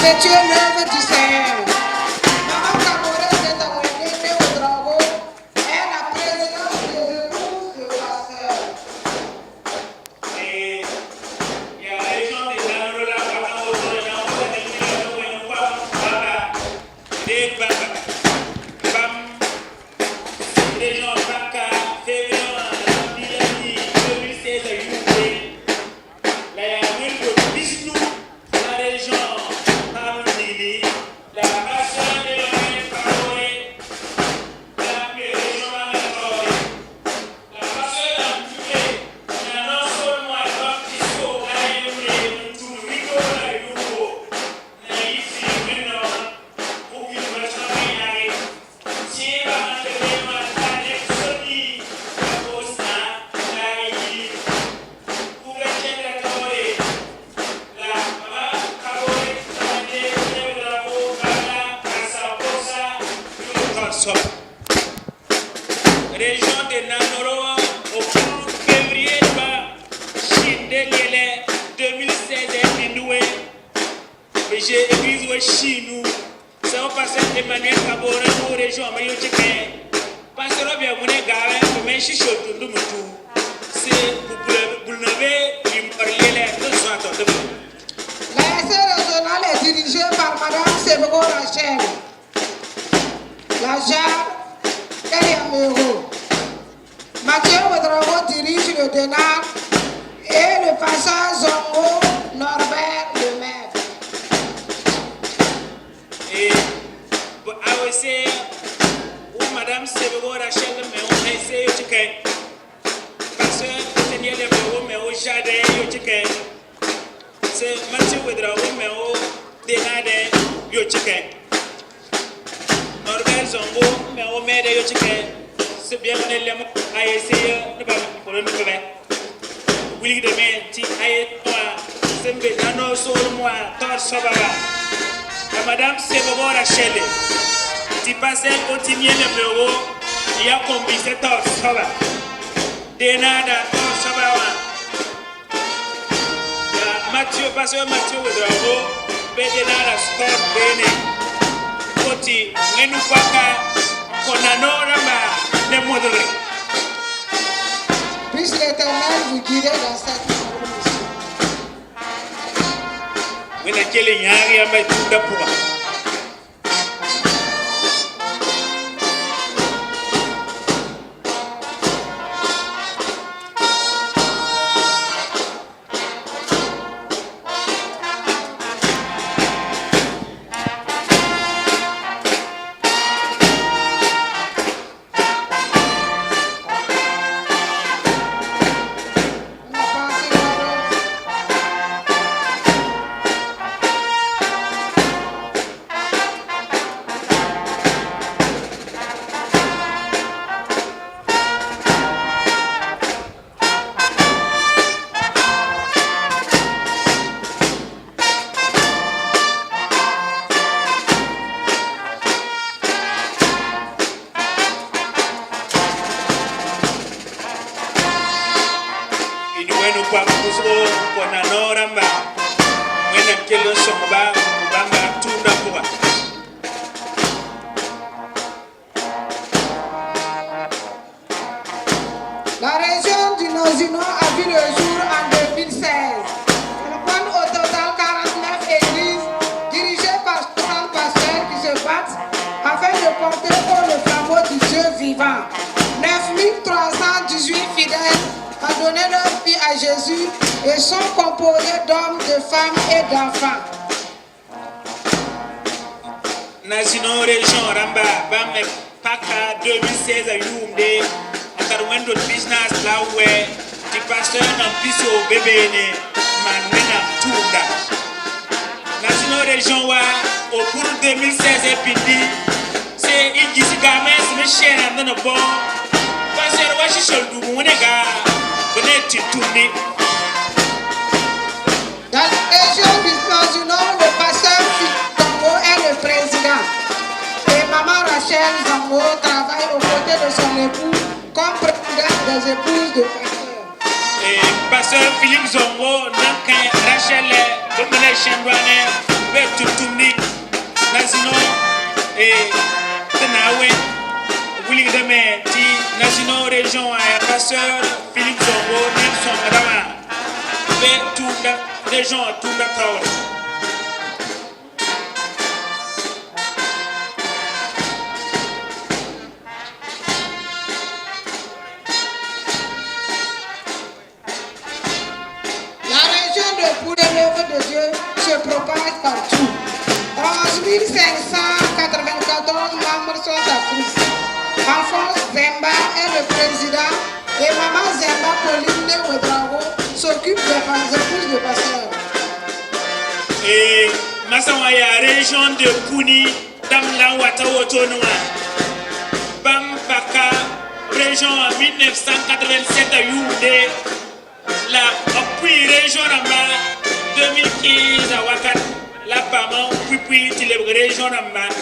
effectuer l'œuvre du Seigneur. Maman Kabore de Taouéné au Drago est la présidente des épouses de pasteur. Et il y a les gens des Nanola, les gens Baka, février 2016 à Youbé, la Yamil de Bisnou, la région Hamoudili, la Bassin de l'Orient Favoré, la région Manakore, la Bassin de l'Amoué, la non seulement à Baptisto, la Yamil, tout Rico, la Yugo, la Yissi, maintenant, aucune version n'y arrive. Si la région de Namoro au 1er février Chine de 2016 Minoué j'ai église au Chine ça va passer Emmanuel Kabore nous région mais yo tcheke parce que bien mon gars mais chicho tundu mutu c'est pour lever l'imporlele de soir de L'ASC régionale est dirigée par Madame Sebego Rachel. La JAR Eliamero. Mathieu Ouedraogo dirige le DENAR et le pasteur Zongo Norbert le maire. Et AOC ou Madame Sebego Rachel mais on essaie de checker parce que tenir les bureaux mais au jardin yo checker c'est Mathieu Ouedraogo mais au DENAR yo checker Norbert Zongo mais au maire yo checker c'est bien on est les mots à essayer de pas pour le faire Willy de Menti aye toi c'est mbedano sur moi tor sobaba Madame Sebego Rachel tu passes continuer le bureau il y a combien de tor soba denada tor soba Mathieu pasteur Mathieu Ouedraogo bedenada sport bene koti ngenu faka konanora ma ne modere. Puisse l'Éternel vous guider dans cette mission. Wena kele nyari amba tunda puwa. La région du Nord a vu le jour en 2016. Elle compte au total 49 églises dirigées par 60 pasteurs qui se battent afin de porter haut le flambeau du Dieu vivant. 9318 fidèles ont donné leur vie à Jésus et sont composés d'hommes, de femmes et d'enfants. National région Ramba, Bam Paka 2016 à Youmde, Akarwendo business là où the pasteur n'a plus au bébé Manena Tounda. National région au cours 2016 et Pindi, c'est Igisi Games, Michel and the bon. Pasteur Washington Dumunega, venez tu tourner. Dans la région du Nord, le pasteur Zongo est le président. Et maman Rachel Zongo travaille aux côtés de son époux comme président des épouses de pasteur. Et pasteur Philippe Zongo, Nankin, Rachel, Dominé Chendouane, bet tutumni nazino et tenawe wuli deme ti nazino région à pasteur Philippe Zongo Nelson Rama bet tunda région tunda taw. Se propage partout. 11 594 membres sont inscrits. Alphonse Zemba est le président et Maman Zemba Pauline Ouedrago s'occupe des épouses de pasteur. Et Massawaya, région de Pouni, Damla Watawotonoa, Bambaka, région en 1987 à Youdé, la appui région en 2015 à Wakat, la Pama, puis la région en bas.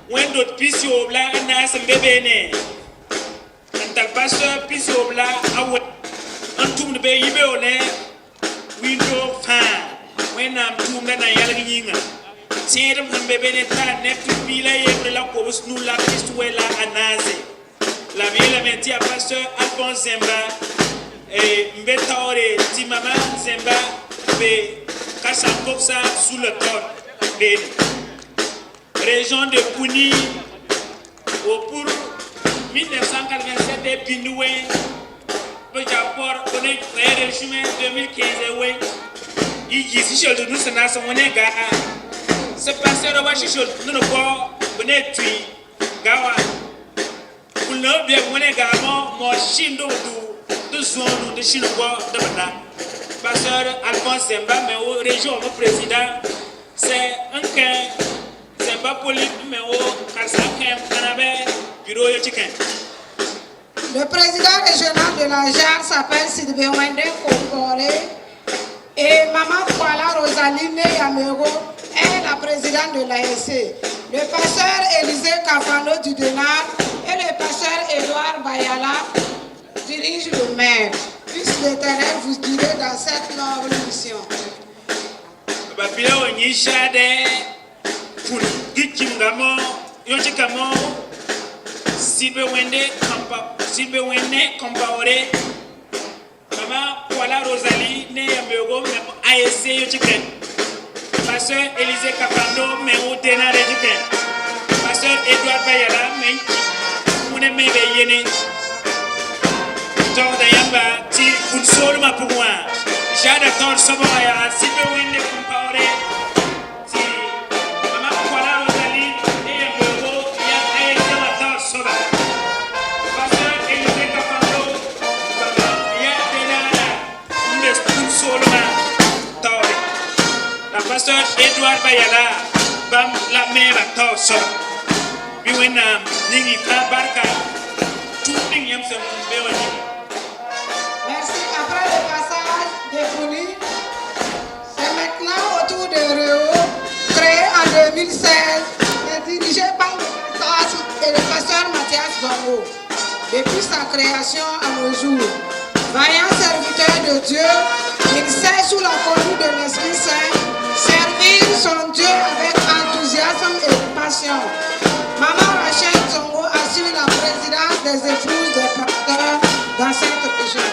When d'autres pistes au blanc, on a ce bébé. Un tel pasteur piste au blanc, un tour de pays béolé, window fan. When I'm tour de Nayalina. C'est un bébé n'est net to be là, et la cause nous la piste où elle a anasé. La ville a menti à pasteur Alphonse Zemba et Mbetaore, Timama Zemba. Kassa Kopsa sous le trône. Région de Pouni, au pour 1987 et Pinoué, le Japon, on est très résumé 2015. Il y a si de nous, c'est un son gars. C'est passé à Washington, nous ne pouvons pas tuer. Gawa, pour le bien, on est gamin, moi, Chindo, de zone de Chinois de Bana. Pasteur Alphonse Zemba, mais au région, mon président, c'est un cas, Zemba Politique, mais au Kassakem, Kanabé, bureau de Chicken. Le président régional de la JAR s'appelle Sylvain Wende Kokore et Maman Kuala Rosaline Yamero est la présidente de l'ASC. Le pasteur Élisée Kafano du Denar et le pasteur Edouard Bayala dirigent le maire. Puisse l'Éternel vous guider dans cette noble mission. Babila Onyishade, pour Gikimgamo, Yochikamo, Sibewende Compaore, Maman Kuala Rosalie, Neyamego, ASC Yochiken, Pasteur Élisée Kapando, mais au Dénar Yochiken, Pasteur Edouard Bayala, mais Mouneme Yene. Dayamba, ti un solo ma pour moi. J'adore Soboya, si vous voulez comparer, si Maman Kuala Rosalie et un bureau, il y a un élément Soba. Pasteur Élisée Kapando, il y a un solo ma taure. La pasteur Edouard Bayala, bam la mère à taure Soba. Biwenam, Ningi Kabarka, tout le monde s'est fait. Merci. Après le passage des Pouni, c'est maintenant au tour de Réo, créé en 2016 et dirigé par le pasteur et le pasteur Mathias Zongo. Depuis sa création à nos jours, vaillant serviteur de Dieu, il sait sous la conduite de l'Esprit Saint servir son Dieu avec enthousiasme et passion. Maman Rachel Zongo assure la présidence des épouses des pasteurs dans cette région.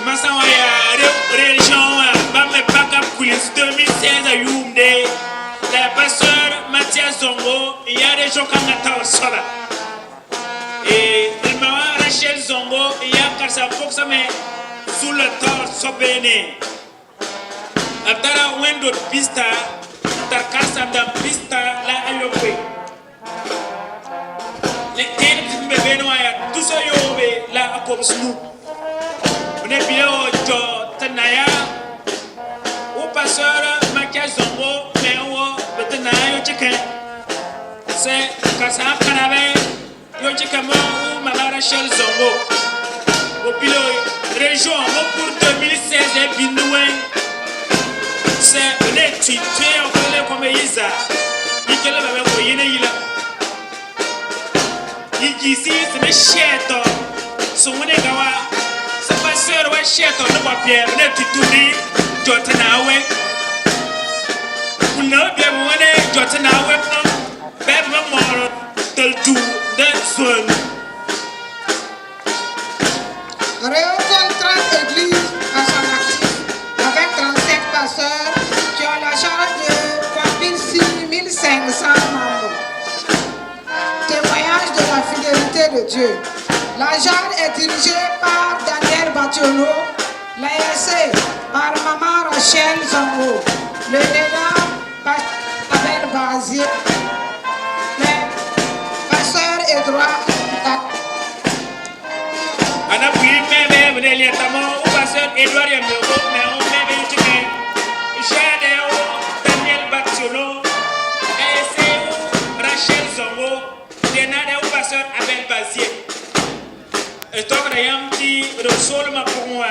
Massawaya, région, Bamé Baka Police 2016 à Youmde, le pasteur Mathias Zongo, il y a des gens qui ont été sola. Et maman Rachel Zongo, il y a Kassa Foxame sous le temps Sobéné. Abdala Wendo Pista, Tarkasa dans Pista, la Ayokwe. Les termes de Benoît, tout ça yobé, la Akobsnou. On est bien au Tanaya, au pasteur Mathias Zongo, mais au Tanaya Chicken. C'est Kassa Kanabé, Yochikamo ou Maman Rachel Zongo. Au pilote, région, pour 2016 et Binoué. C'est un tué en comme Isa. Il y a le même il dit ici, c'est mes chètes. Son gawa, c'est pas sûr, ouais, chètes, le papier, on est tout tourné, Jotanawe. no be one jotina webno beba moro tel tu de zone. Réunion contrainte église à son actif avec 37 pasteurs qui ont la charge de 6500 membres. Témoignage de la fidélité de Dieu. La JAD est dirigée par Daniel Bationo, l'ASC par Maman Rachel Zango, le LENA par Abel Bazier, le pasteur Edouard. Ana oui meme veneli tamo o pasteur Edouard Yambo mais on meme tike Jade o Daniel Bationo ASC Rachel Zango Lenade o pasteur Abel Bazier. Estou grayam ti resol ma pour moi.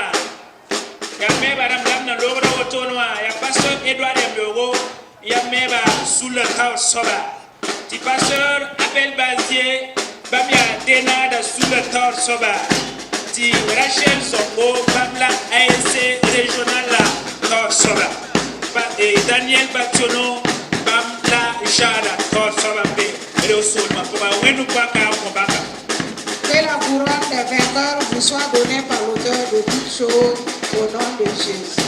Ya meba ram na logra o tonwa ya pasteur Edouard Yambo ya meba sous le temps soba. Ti pasteur Abel Bazier bamia denada sous le temps soba. Ti Rachel Zongo Bamla ASC régional la Torsoba et Daniel Bationo Bamla Jada Torsoba B Réosolma pour Wenu Baka Mbaka. Que la couronne des vainqueurs vous soit donnée par l'auteur de toutes choses au nom de Jésus.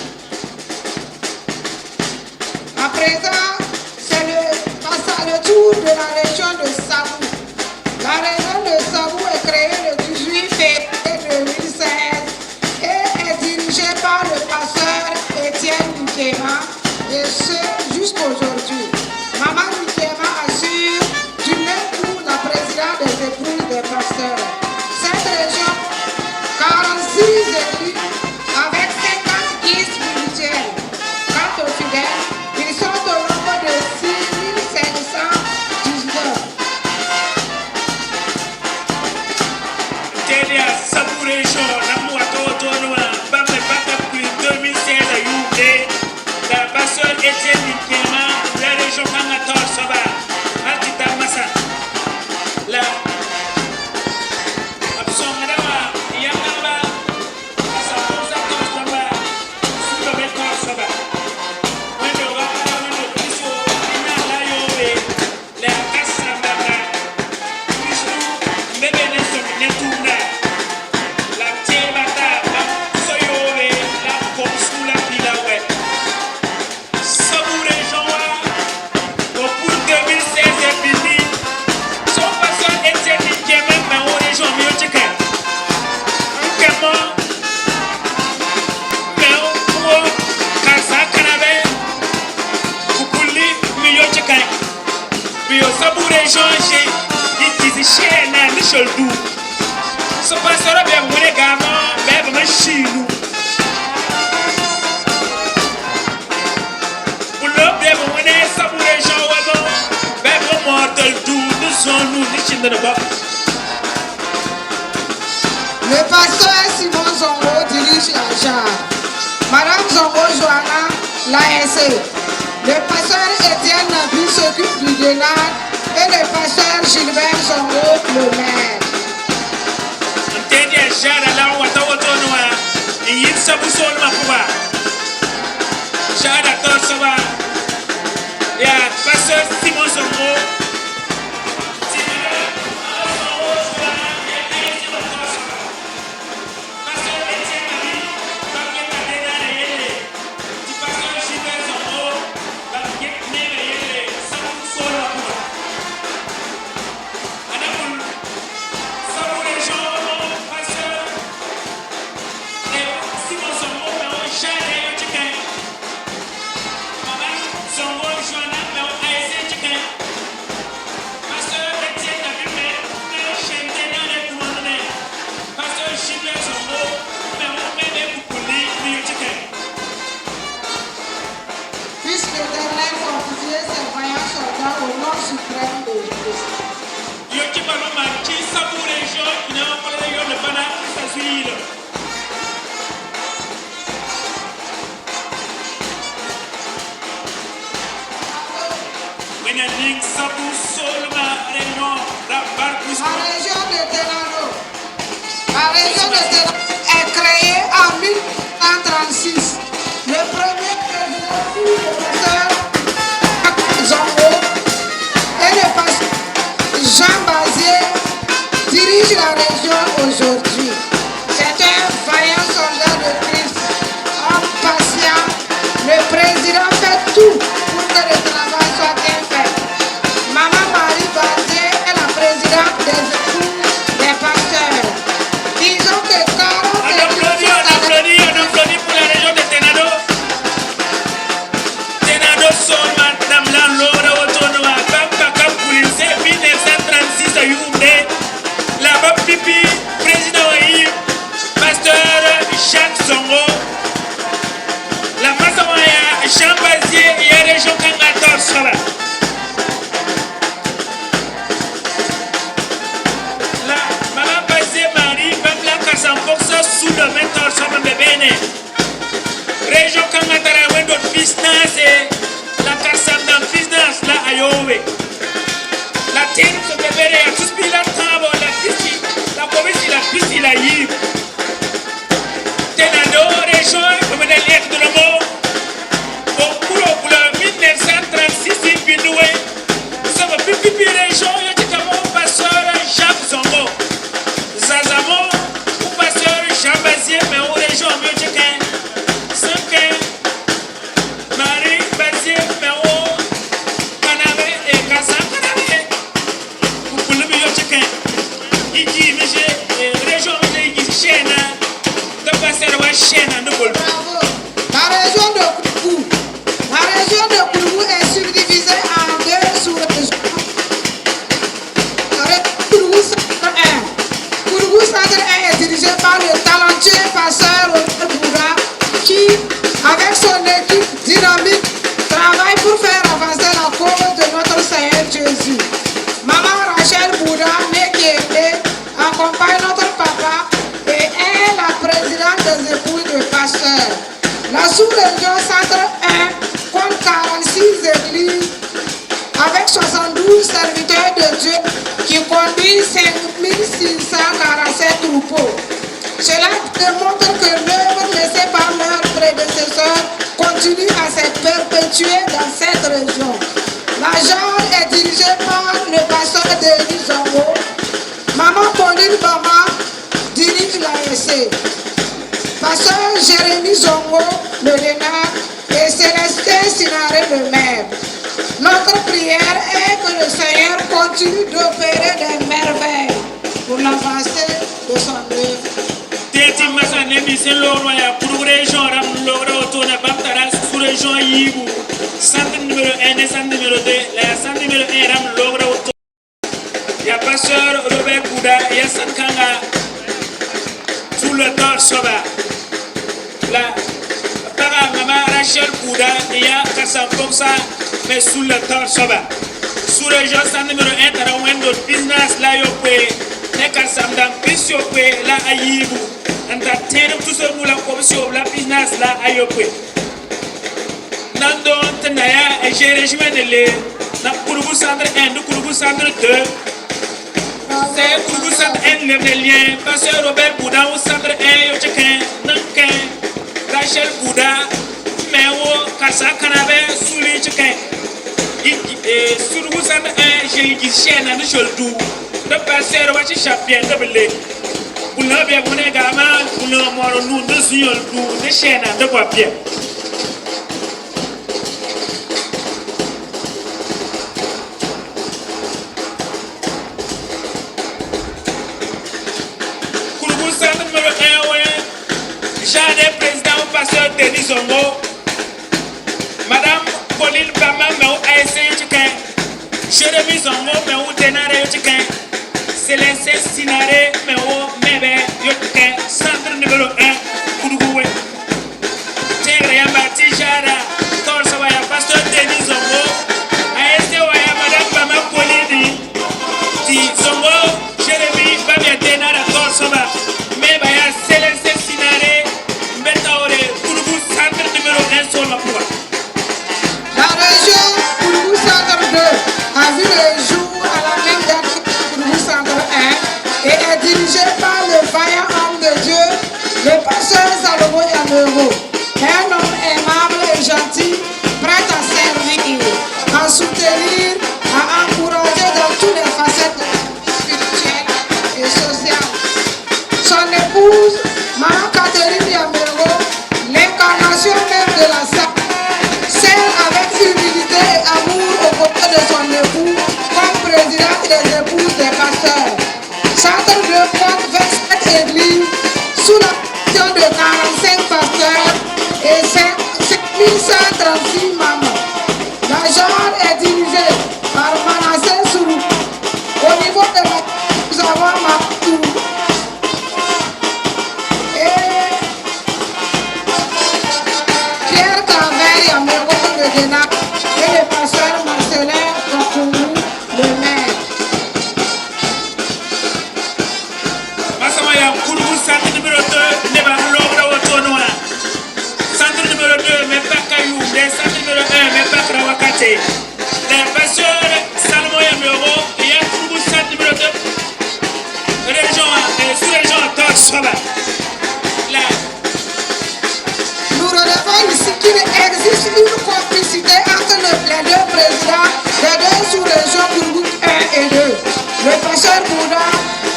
À présent, c'est le tour de la région de Sabou. La région de Sabou est créée le 18 février 2016 et est dirigée par le pasteur Étienne Nikema et ce jusqu'aujourd'hui. Maman Nikema assure du même coup la présidente des épouses des pasteurs. Cette région, 46 églises avec 50 guides spirituels. Quant aux fidèles, ils sont au nombre de 6519. Kenya Sabou région Namu Atotonwa Bamle Baka plus 2016 à Youbé. La pasteur Étienne Nikema la région Kanga Torsoba Altita Massa. La so pastor be mwene gamo be machine ulo be mwene Sabou région wabo be mortel du nous sommes nous ni cinde de bas. Le pasteur Simon Zongo dirige la JAR. Madame Zongo Joanna, l'ASC. Le pasteur Étienne Nabi s'occupe du DENAD et le pasteur Gilbert Zongo, le maire. Ntedia Jada la wata noa yin Sabou sol ma kuba. Jada Torsoba ya pasteur Simon Zongo. Puisse l'Éternel fortifier ses vaillants soldats au nom suprême de Christ. La région de Tenano est créée en 1936. Le premier président fut le pasteur chaîne de Bolbu. Bravo. La région de Kourou. La région de Kourou est subdivisée en deux sous-régions. Kourou Centre 1. Kourou Centre 1 est dirigé par le talentueux pasteur Robert Bouddha qui, avec son équipe dynamique, travaille pour faire avancer la cause de notre Seigneur Jésus. Maman Rachel Bouddha, née qui est accompagne notre papa et est la présidente des épouses de pasteur. La sous-région Centre 1 compte 46 églises avec 72 serviteurs de Dieu qui conduisent 5647 troupeaux. Cela démontre que l'œuvre laissée par leurs prédécesseurs continue à se perpétuer dans cette région. La genre est dirigée par le pasteur Denis Zongo. Maman Pauline Bama dirige l'ASC. Pasteur Jérémy Zongo, le lénard, et Célestin Sinaré, le maire. Notre prière est que le Seigneur continue d'opérer des merveilles pour l'avancée de son œuvre. Teti masane misen loro ya pour région ram loro autona bamtara sous région yibu. Centre numéro 1 et centre numéro 2. La centre numéro 1 ram loro auto. Ya pasteur Robert Bouddha ya Sankanga sous le temps soba. La para maman Rachel Bouddha ya Kassam comme ça mais sous le temps soba. Sous région centre numéro 1 tara wendo business la yopé. Ne Kassam dans pisopé la ayibu. Anta tenum tout ce moula commission la business la ayopé. Nando tenaya et j'ai régime de l'é. Na Kourou Centre 1 de Kourou Centre 2. C'est Kourou Centre 1 le lien. Pasteur Robert Bouddha au Centre 1 yo chekin. Nankin. Rachel Bouddha. Mais au Kassa Kanabe souli chekin. Et sur Kourou Centre 1 j'ai dit chaîne de Choldou. Le pasteur Wachi Chapien de Belé. Vous n'avez pas de gamin, vous n'avez pas de chaîne de papier. Kourou Centre numéro 1, j'ai le président au pasteur Denis Zongo, Madame Pauline Bama, mais au ASC Chicken, Jérémy Zongo, mais au Ténaré Chicken, Célestin Sinaré, mais au Mebe Yotiken, centre numéro 1, Kourou. Tigre Yambati Jara, Torsa Waya, pasteur Denis Zongo, ASC Waya, Madame Bama Pauline, Di Zongo, Jérémy Bamia Ténara, Torsa Waya, Mebaya, Célestin Sinaré, Mbetaore, Kourou, centre numéro 1 sur la voie. La région Kourou Centre 2 a vu le jour à la même date que Kourou Centre 1 et est dirigée par le vaillant homme de Dieu, le pasteur Salomon Yamero. Un homme aimable et gentil, prêt à servir, à soutenir, à encourager dans toutes les facettes spirituelles et sociales. Son épouse, Maman Catherine Yamero, l'incarnation même de la sainte, sert avec humilité et amour aux côtés de son époux comme présidente des épouses des pasteurs. Centre de compte 27 églises sous la gestion de 45 pasteurs et 5136 mamans. La genre est dirigée par Manassé Sourou. Au niveau de la nous avons Matou et Pierre Cavel Yamero de Dena et le pasteur Marcelin Kakourou, le maire. Massamaya Kourou, centre numéro 2, Neba Logra Otonoa. Centre numéro 2, mais pas Kayou, centre numéro 1, mais pas Krawakate. Le pasteur Salomon Yamero, et un Kourou, centre numéro 2, région, sous-région Torsoba. Nous relevons ici qu'il existe une complicité entre les deux présidents des deux sous-régions Kourou 1 et 2, le pasteur Bouddha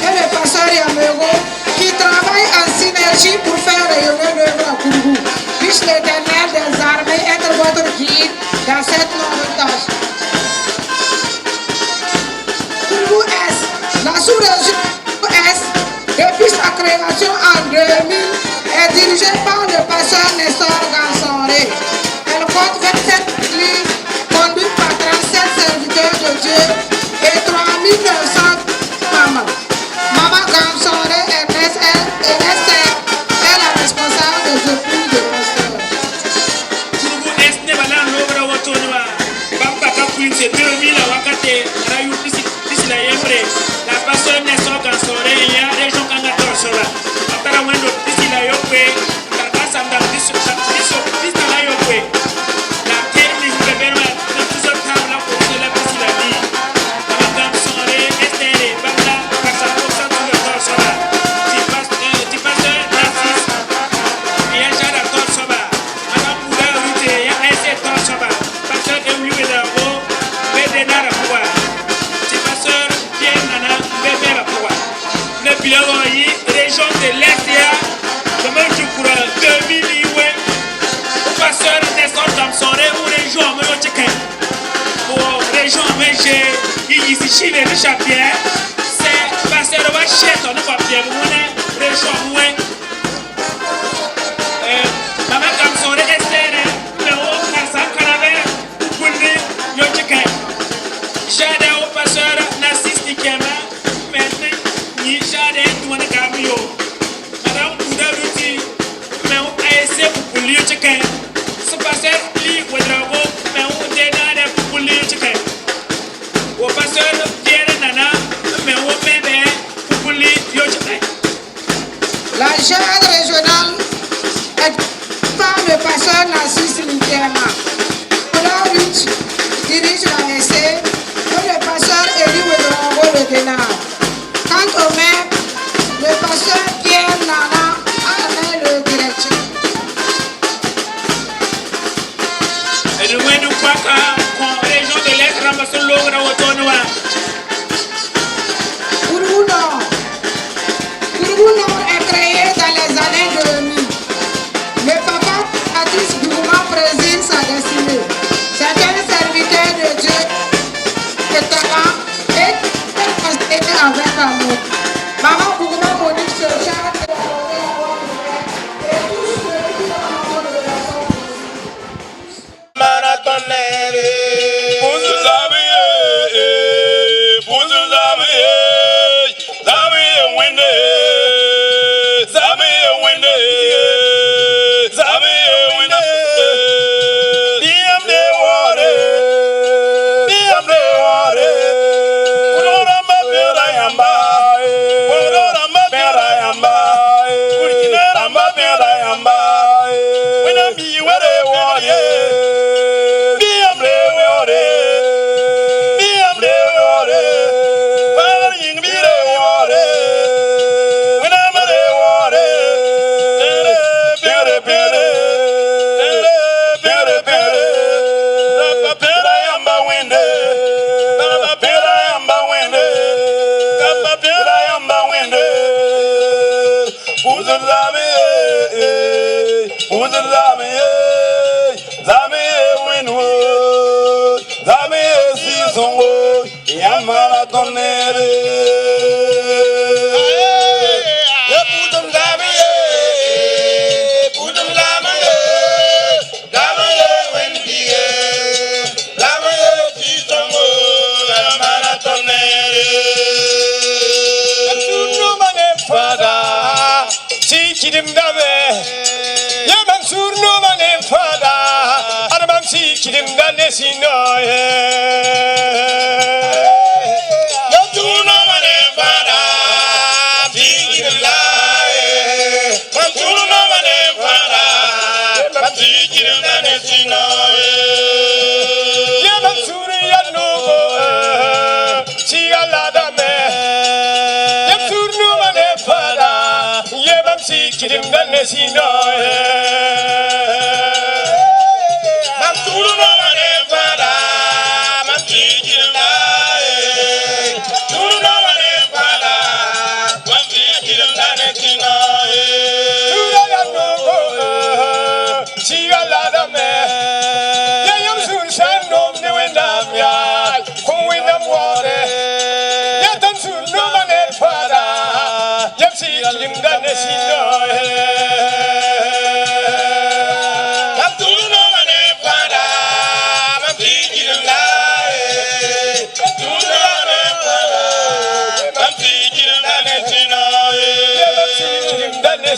et le pasteur Yamero, qui travaillent en synergie pour faire rayonner l'œuvre à Kourou. Puisse l'Éternel des armées être votre guide dans cette longue tâche. Kourou Est, la sous-région Est, depuis sa création en 2000, est est dirigée par le pasteur Nestor Gansonré. Elle compte 27 églises conduites par 37 serviteurs de Dieu et 3900 mamans. Maman Gansonré est la responsable des épouses de pasteur. C'est 2000 à Wakate, Rayu Pisila Yembre, la passion Nestor Gansonré, il y a des gens qui ont gâté au cheval. Après la moindre Pisila Yopé, la passe à la Pisila Yopé, la terre du gouvernement, la plus de table, la position de la Pisila dit, la Gansonré, Estelle, Bamla, Kassaposa, tout le temps au cheval. Tu passes Narcisse, il y a déjà d'accord au cheval. Madame Bouda Rute, il y a un essai au cheval. Pasteur de Louis de Rabo. Le bilan région de l'Est, je me dis pour 2000 au pasteur Nestor Gansonré ou région, pour région, mais j'ai ici le chapitre, c'est pasteur Wachet, on ne va pas région, Maman Gansonré Esther, le haut Kassan Canavère, pour le Yotiken. J'ai au pasteur Narcisse Nikema, maintenant, ni j'ai douane Camio. Madame Bouda Ruti, mais on a essayé pour le Yotiken. Ce pasteur Li Ouedrago, mais on dénade pour le Yotiken. Au pasteur Pierre Nana, mais on bébé pour le Yotiken. La GED régionale est par le pasteur Narcisse Nikema. Bouda Ruti dirige la essai. Le pasteur Eli Ouedraogo le dénard. Quant au maire, le pasteur Pierre Nana en est le directeur. Et nous voyons quoi qu'en région de l'Est, ramassons l'eau dans le tournoi. Bourgounor est créé dans les années 2000. Le papa Atis Gourma préside sa destinée. C'est un serviteur de Dieu. Et avec amour. Maman Bourgouma Monique se charge de Yep, see,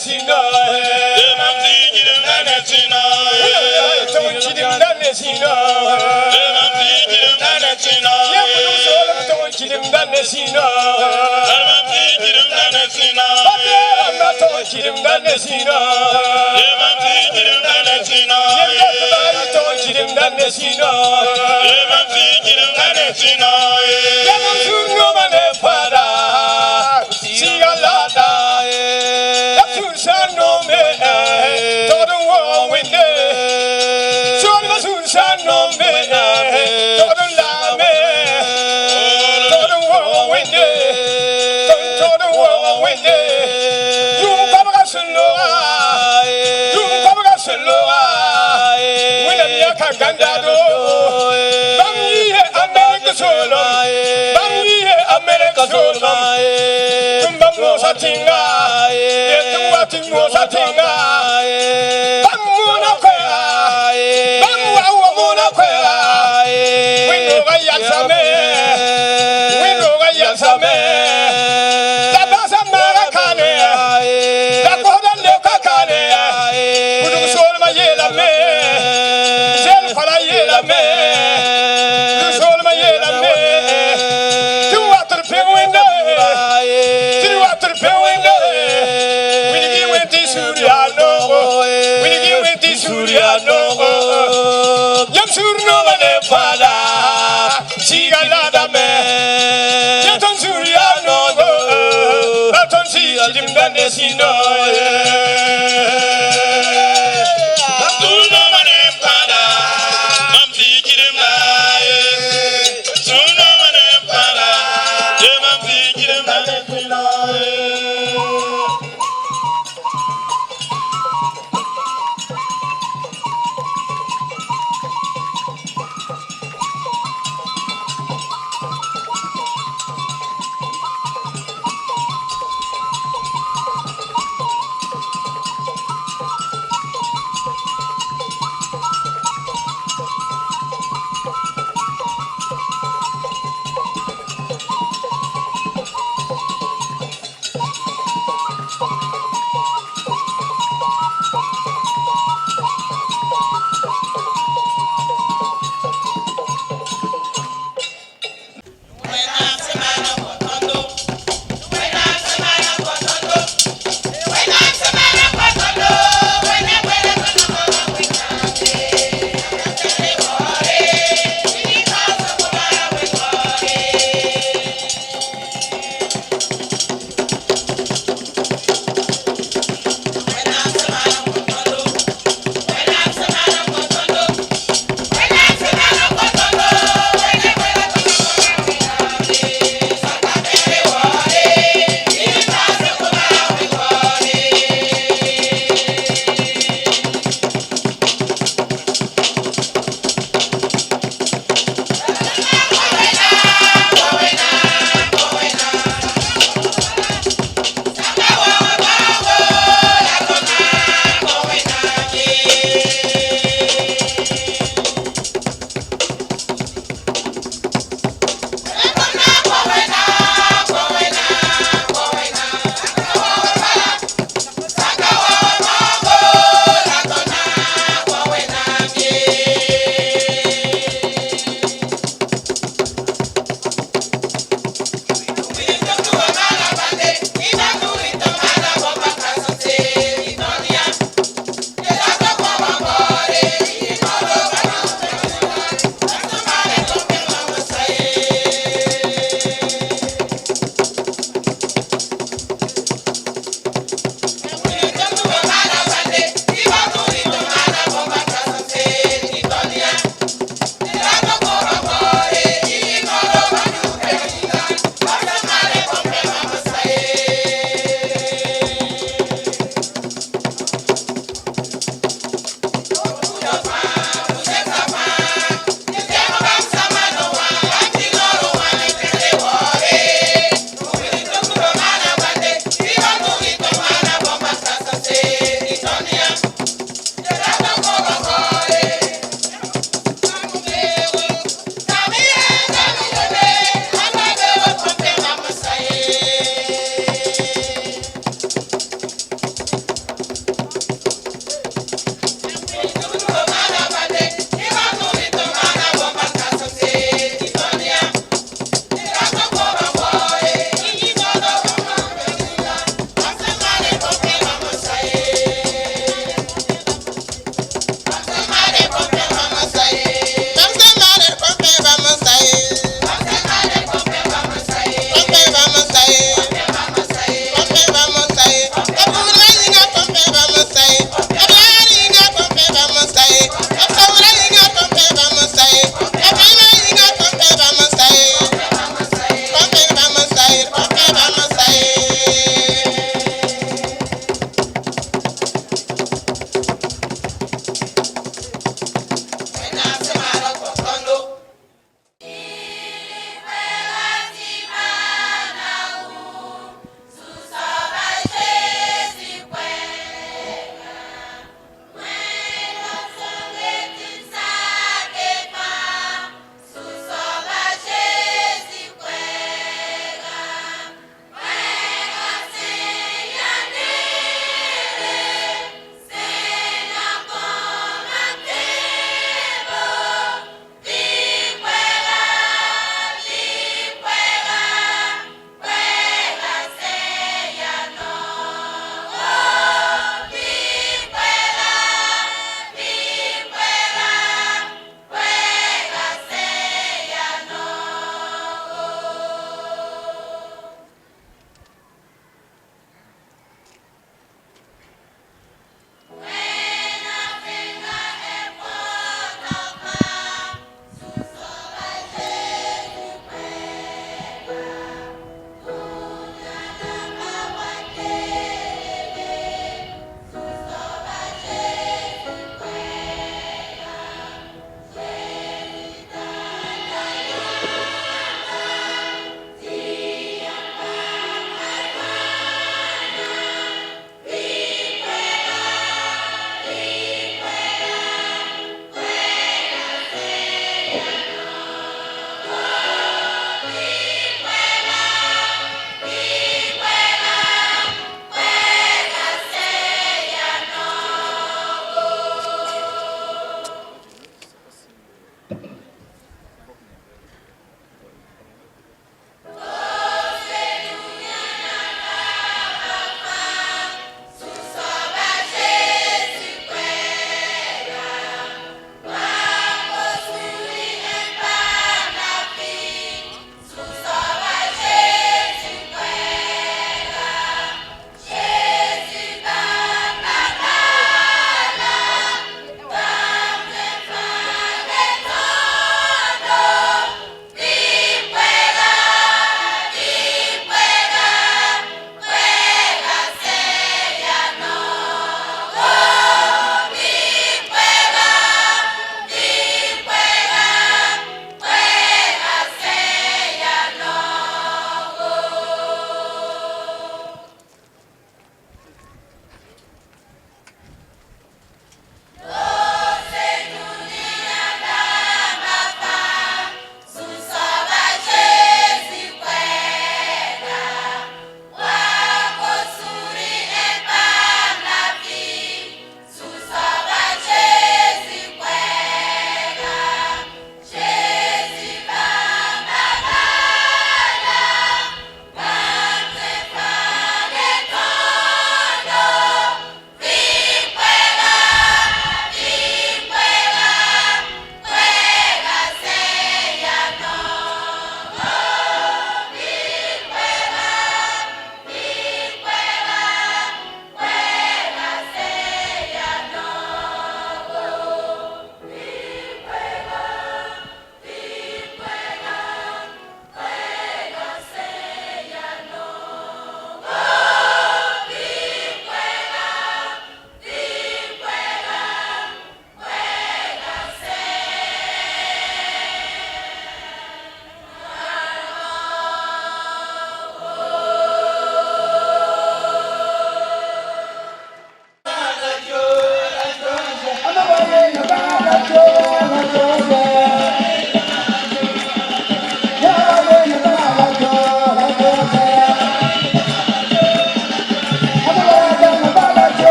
nesina mam tigirim da nesina ton kidim da nesina mam tigirim da nesina ya bunu solam ton kidim da nesina mam tigirim da nesina ama ton kidim da nesina mam tigirim da nesina ya ton kidim da nesina mam tigirim da nesina ya mam sunno mane para sigalada no me todo winde son ma sun san no me todo la me todo winde todo winde yum kabga selo wina ya ka gandado bamyi amerika solo tumba mo satinga mo satinga bamuna kwa bamuna kwa wino ga yasame da basa marakane da kodan le kakane budu sol ma yela me zel fala yela me sol ma yela me tu water penwende Suriano, yam surno mane pada, sigalada me. Yaton Suriano, aton si adim danesino. Surno mane pada, mam sikirim na. Surno mane pada, mam sikirim danesino.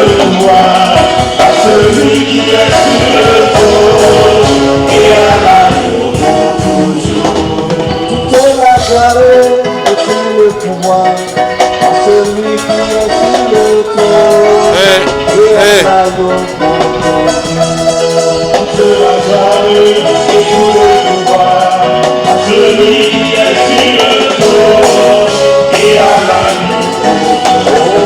pouvoir à celui qui est sur le trône et à l'agneau pour toujours. Toute la gloire et tout le pouvoir à celui qui est sur le trône et à l'agneau pour toujours. Toute la gloire et tout le pouvoir à celui qui est sur le trône et à l'agneau pour toujours.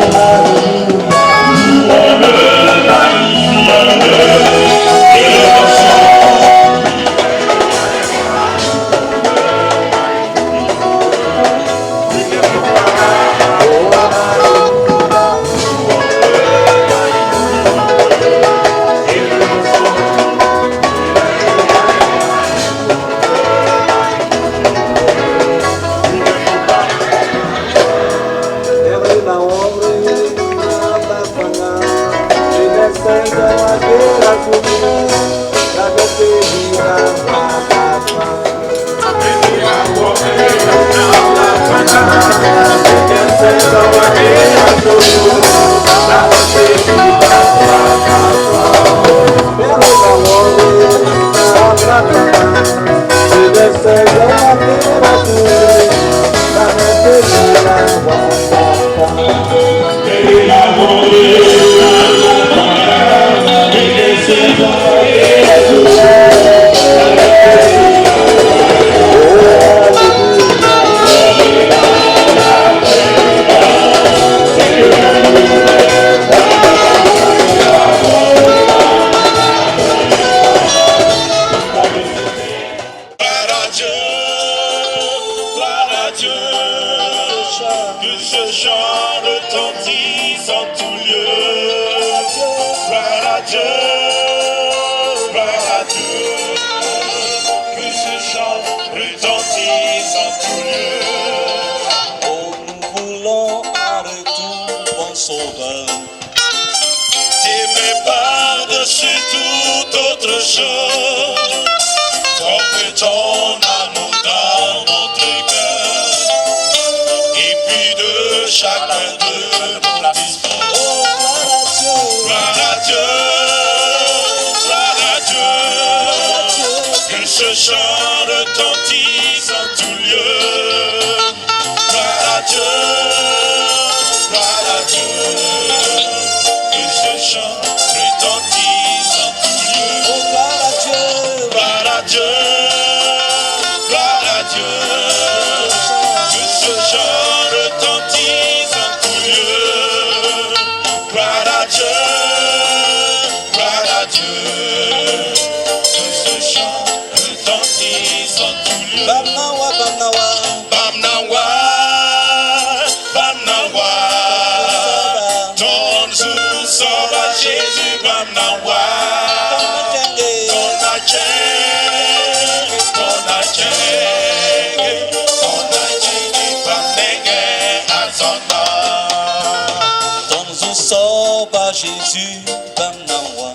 Jésus, Bamnawa.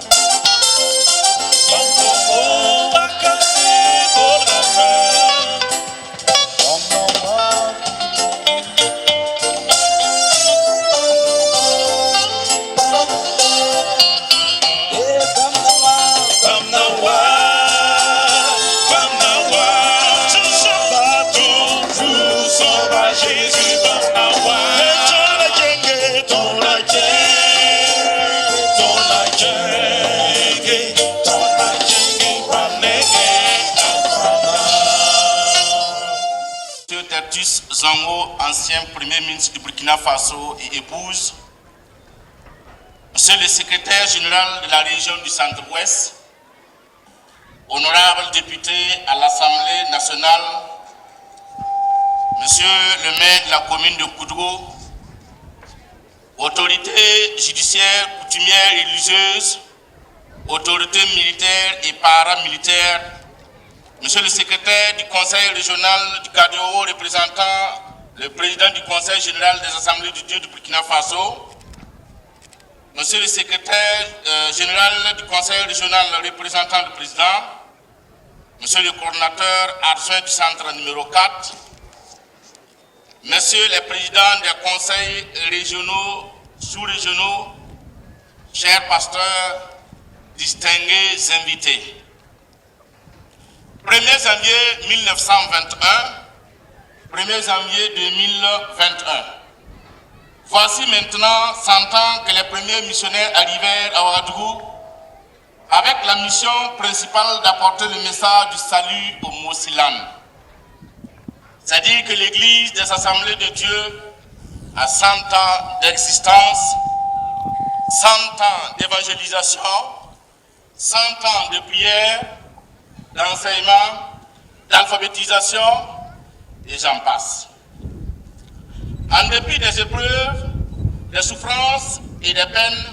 Zango, ancien premier ministre du Burkina Faso et épouse, Monsieur le secrétaire général de la région du Centre-Ouest, honorable député à l'Assemblée nationale, Monsieur le maire de la commune de Koudou, autorités judiciaires, coutumières et religieuses, autorités militaires et paramilitaires, Monsieur le secrétaire du Conseil régional du Cadio, représentant le président du Conseil général des Assemblées de Dieu du Burkina Faso, Monsieur le secrétaire général du Conseil régional représentant le président, Monsieur le coordinateur adjoint du centre numéro 4, Messieurs les présidents des conseils régionaux, sous-régionaux, chers pasteurs, distingués invités. 1er janvier 1921, 1er janvier 2021. Voici maintenant 100 ans que les premiers missionnaires arrivèrent à Ouagadougou avec la mission principale d'apporter le message du salut au Mosilan. C'est-à-dire que l'Église des Assemblées de Dieu a 100 ans d'existence, 100 ans d'évangélisation, 100 ans de prière, d'enseignement, d'alphabétisation, et j'en passe. En dépit des épreuves, des souffrances et des peines,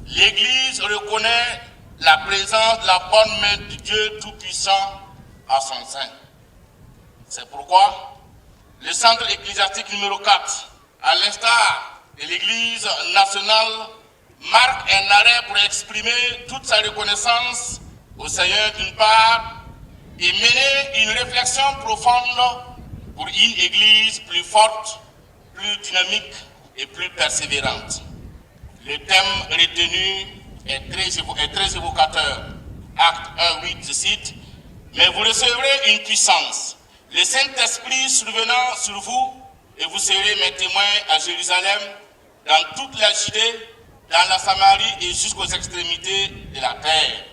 l'Église reconnaît la présence de la bonne main de Dieu Tout-Puissant à son sein. C'est pourquoi le centre ecclésiastique numéro 4, à l'instar de l'Église nationale, marque un arrêt pour exprimer toute sa reconnaissance au Seigneur d'une part et mener une réflexion profonde pour une Église plus forte, plus dynamique et plus persévérante. Le thème retenu est très évocateur. Acte 1:8, je cite, « Mais vous recevrez une puissance, le Saint-Esprit survenant sur vous, et vous serez mes témoins à Jérusalem, dans toute la Judée, dans la Samarie et jusqu'aux extrémités de la terre. »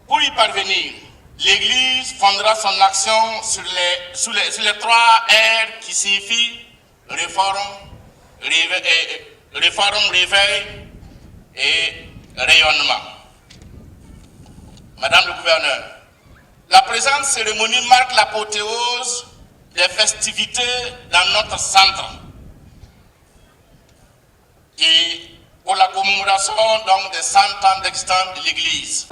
Pour y parvenir, l'Église fondera son action sur les 3 R qui signifient réforme, réveil et rayonnement. Madame le gouverneur, la présente cérémonie marque l'apothéose des festivités dans notre centre et pour la commémoration donc des 100 ans d'existence de l'Église.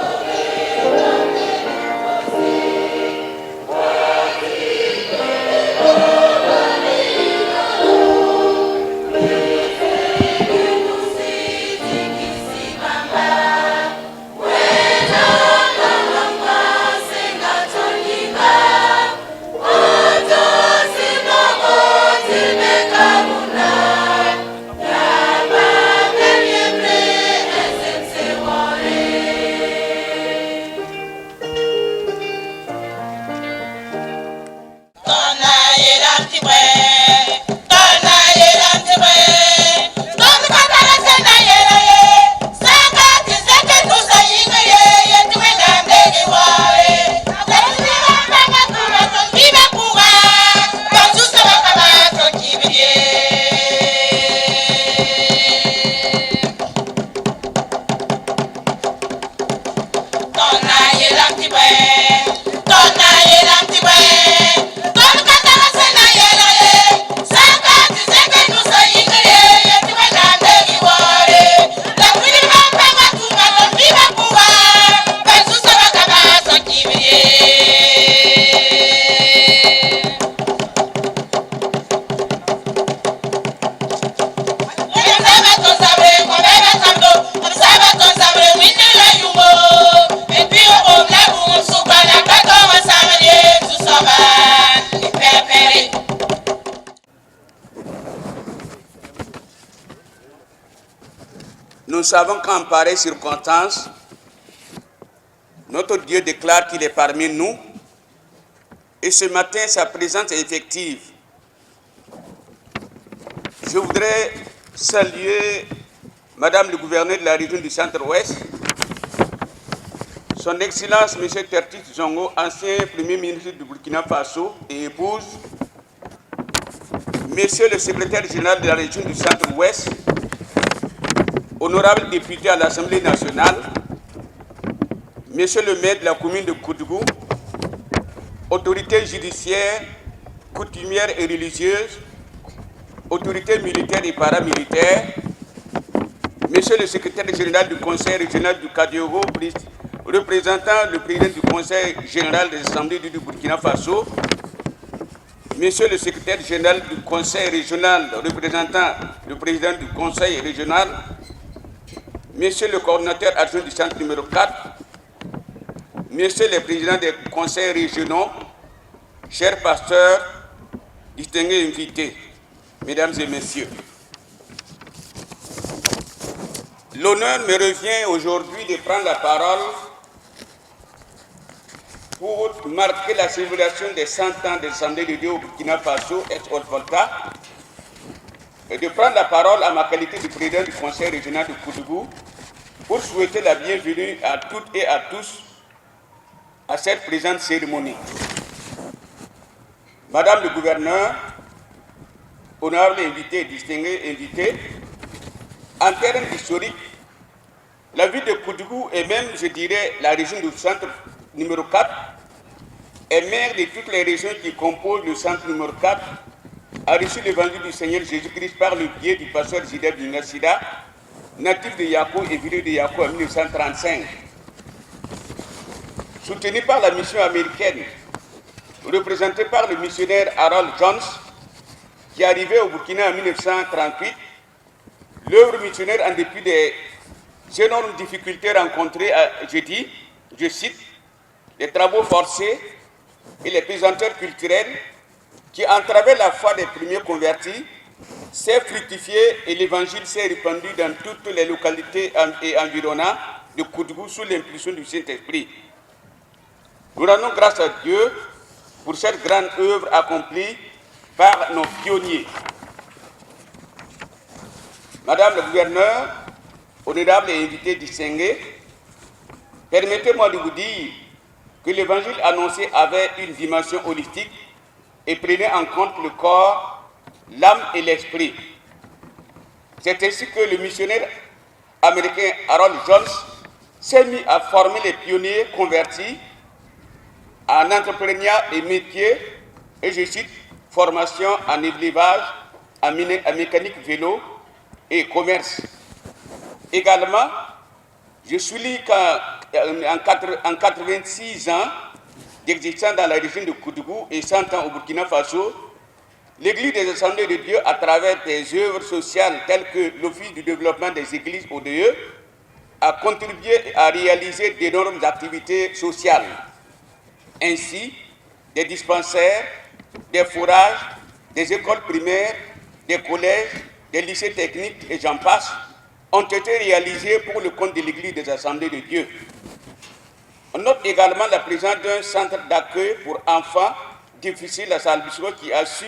Nous savons qu'en pareille circonstance, notre Dieu déclare qu'il est parmi nous et ce matin, sa présence est effective. Je voudrais saluer Madame le gouverneur de la région du Centre-Ouest, Son Excellence M. Tertis Zongo, ancien Premier ministre du Burkina Faso et épouse, Monsieur le secrétaire général de la région du Centre-Ouest, honorable député à l'Assemblée nationale, Monsieur le maire de la commune de Koudougou, autorités judiciaires, coutumières et religieuses, autorités militaires et paramilitaires, Monsieur le secrétaire général du Conseil régional du Kadiogo, représentant le président du Conseil général des assemblées du Burkina Faso, Monsieur le secrétaire général du Conseil régional, représentant le président du Conseil régional, Monsieur le coordinateur adjoint du centre numéro 4, Messieurs les présidents des conseils régionaux, chers pasteurs, distingués invités, mesdames et messieurs. L'honneur me revient aujourd'hui de prendre la parole pour marquer la célébration des 100 ans de l'Assemblée de Dieu au Burkina Faso, ex-Haute-Volta, et de prendre la parole à ma qualité de président du Conseil régional de Koudougou pour souhaiter la bienvenue à toutes et à tous à cette présente cérémonie. Madame le gouverneur, honorable invité et distingué invité, en termes historiques, la ville de Koudougou et même, je dirais, la région du centre numéro 4 est mère de toutes les régions qui composent le centre numéro 4, a reçu l'évangile du Seigneur Jésus-Christ par le biais du pasteur Zidane Bingassida, natif de Yako et venu de Yako en 1935. Soutenu par la mission américaine, représenté par le missionnaire Harold Jones, qui arrivait au Burkina en 1938, l'œuvre missionnaire, en dépit des énormes difficultés rencontrées, je cite, les travaux forcés et les pesanteurs culturelles qui entravaient la foi des premiers convertis, s'est fructifié et l'évangile s'est répandu dans toutes les localités et environnantes de Koudougou sous l'impulsion du Saint-Esprit. Nous rendons grâce à Dieu pour cette grande œuvre accomplie par nos pionniers. Madame le gouverneur, honorable et invité distingué, permettez-moi de vous dire que l'évangile annoncé avait une dimension holistique et prenait en compte le corps, l'âme et l'esprit. C'est ainsi que le missionnaire américain Harold Jones s'est mis à former les pionniers convertis en entrepreneuriat et métier, et je cite, formation en élevage, en mécanique vélo et commerce. Également, je souligne qu'en 86 ans d'existence dans la région de Koudougou et 100 ans au Burkina Faso, l'Église des Assemblées de Dieu, à travers des œuvres sociales telles que l'Office du développement des églises ODE, a contribué à réaliser d'énormes activités sociales. Ainsi, des dispensaires, des forages, des écoles primaires, des collèges, des lycées techniques et j'en passe, ont été réalisés pour le compte de l'Église des Assemblées de Dieu. On note également la présence d'un centre d'accueil pour enfants difficiles à Salbissou qui assure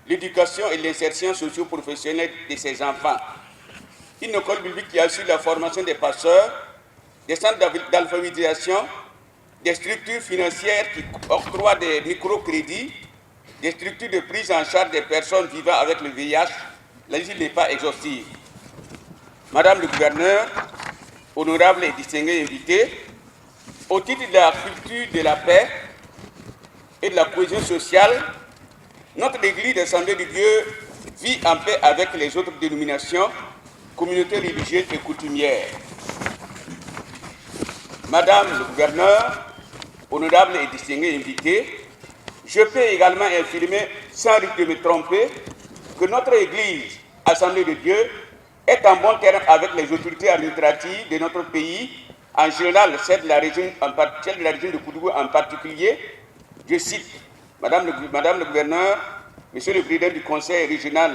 l'éducation et l'insertion socio-professionnelle de ces enfants. Une école biblique qui assure la formation des pasteurs, des centres d'alphabétisation, des structures financières qui octroient des microcrédits, des structures de prise en charge des personnes vivant avec le VIH. La liste n'est pas exhaustive. Madame le gouverneur, honorable et distingué invité, au titre de la culture de la paix et de la cohésion sociale, notre Église des Assemblées de Dieu vit en paix avec les autres dénominations, communautés religieuses et coutumières. Madame le gouverneur, honorable et distingué invité, je peux également affirmer, sans risque de me tromper, que notre Église, Assemblée de Dieu, est en bon terme avec les autorités administratives de notre pays, en général celle de la région de Koudougou en particulier. Je cite, Madame le gouverneur, Monsieur le président du Conseil régional,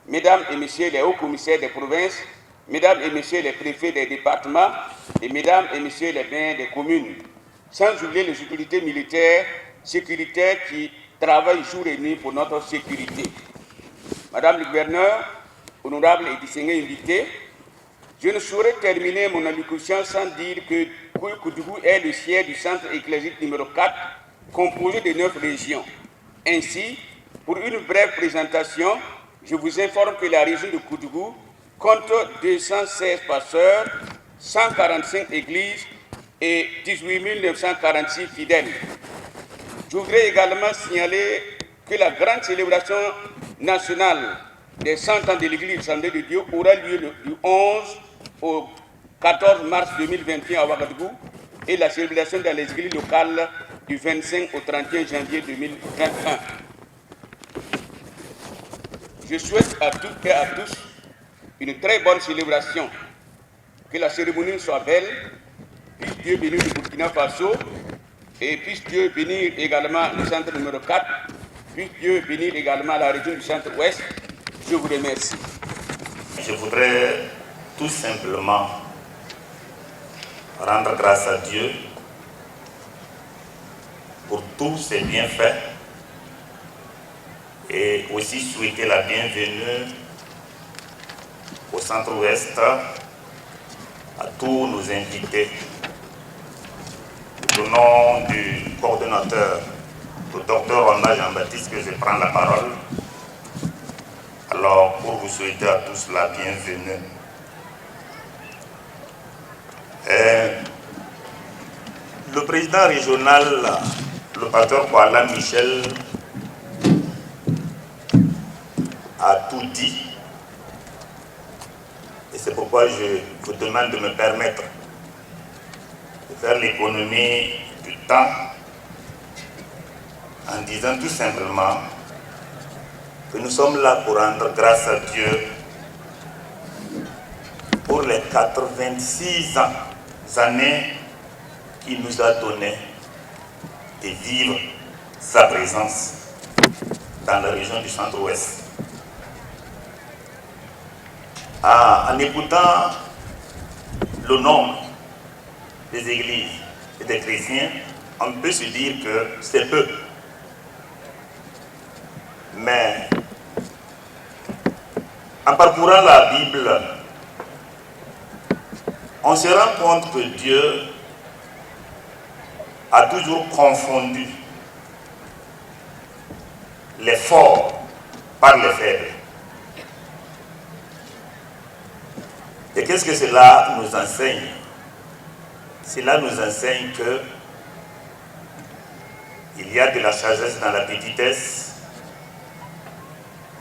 Mesdames et Messieurs les hauts commissaires des provinces, Mesdames et Messieurs les préfets des départements et Mesdames et Messieurs les maires des communes, sans oublier les autorités militaires, sécuritaires qui travaillent jour et nuit pour notre sécurité. Madame le gouverneur, honorable et distingué invité, je ne saurais terminer mon allocution sans dire que Koudougou est le siège du centre ecclésiastique numéro 4, composé de 9 régions. Ainsi, pour une brève présentation, je vous informe que la région de Koudougou compte 216 pasteurs, 145 églises et 18 946 fidèles. Je voudrais également signaler que la grande célébration nationale des 100 ans de l'Église des Assemblées de Dieu aura lieu du 11 au 14 mars 2021 à Ouagadougou et la célébration dans les églises locales du 25 au 31 janvier 2021. Je souhaite à toutes et à tous une très bonne célébration. Que la cérémonie soit belle, puisse Dieu bénir le Burkina Faso et puisse Dieu bénir également le centre numéro 4, puisse Dieu bénir également la région du centre-ouest. Je vous remercie. Je voudrais tout simplement rendre grâce à Dieu pour tous ses bienfaits et aussi souhaiter la bienvenue au Centre-Ouest à tous nos invités. Au nom du coordonnateur, le docteur Rwanda Jean-Baptiste, que je prends la parole. Alors, pour vous souhaiter à tous la bienvenue. Le président régional, le pasteur Kuala Michel, a tout dit. Et c'est pourquoi je vous demande de me permettre de faire l'économie du temps en disant tout simplement que nous sommes là pour rendre grâce à Dieu pour les 86 années qu'il nous a donné de vivre sa présence dans la région du Centre-Ouest. En écoutant le nombre des églises et des chrétiens, on peut se dire que c'est peu. Mais en parcourant la Bible, on se rend compte que Dieu a toujours confondu les forts par les faibles. Et qu'est-ce que cela nous enseigne? Cela nous enseigne que il y a de la sagesse dans la petitesse,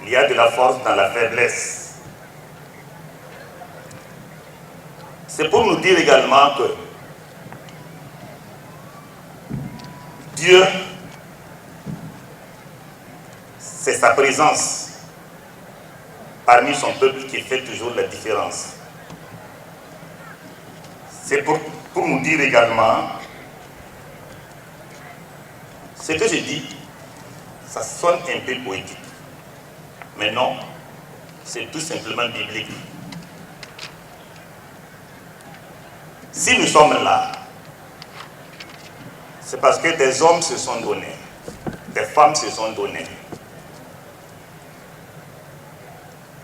il y a de la force dans la faiblesse. C'est pour nous dire également que Dieu, c'est sa présence parmi son peuple qui fait toujours la différence. C'est pour nous dire également, ce que je dis, ça sonne un peu poétique. Mais non, c'est tout simplement biblique. Si nous sommes là, c'est parce que des hommes se sont donnés, des femmes se sont données.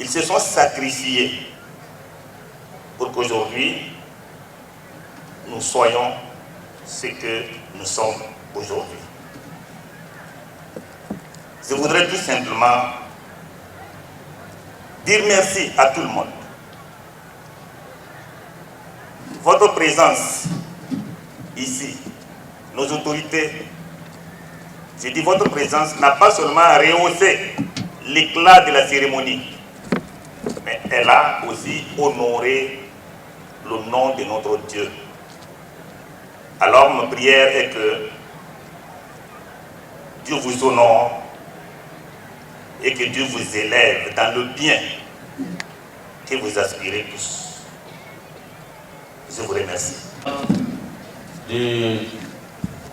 Ils se sont sacrifiés pour qu'aujourd'hui, nous soyons ce que nous sommes aujourd'hui. Je voudrais tout simplement dire merci à tout le monde. Votre présence ici, nos autorités, je dis votre présence n'a pas seulement rehaussé l'éclat de la cérémonie, mais elle a aussi honoré le nom de notre Dieu. Alors ma prière est que Dieu vous honore et que Dieu vous élève dans le bien que vous aspirez tous. Je vous remercie. Du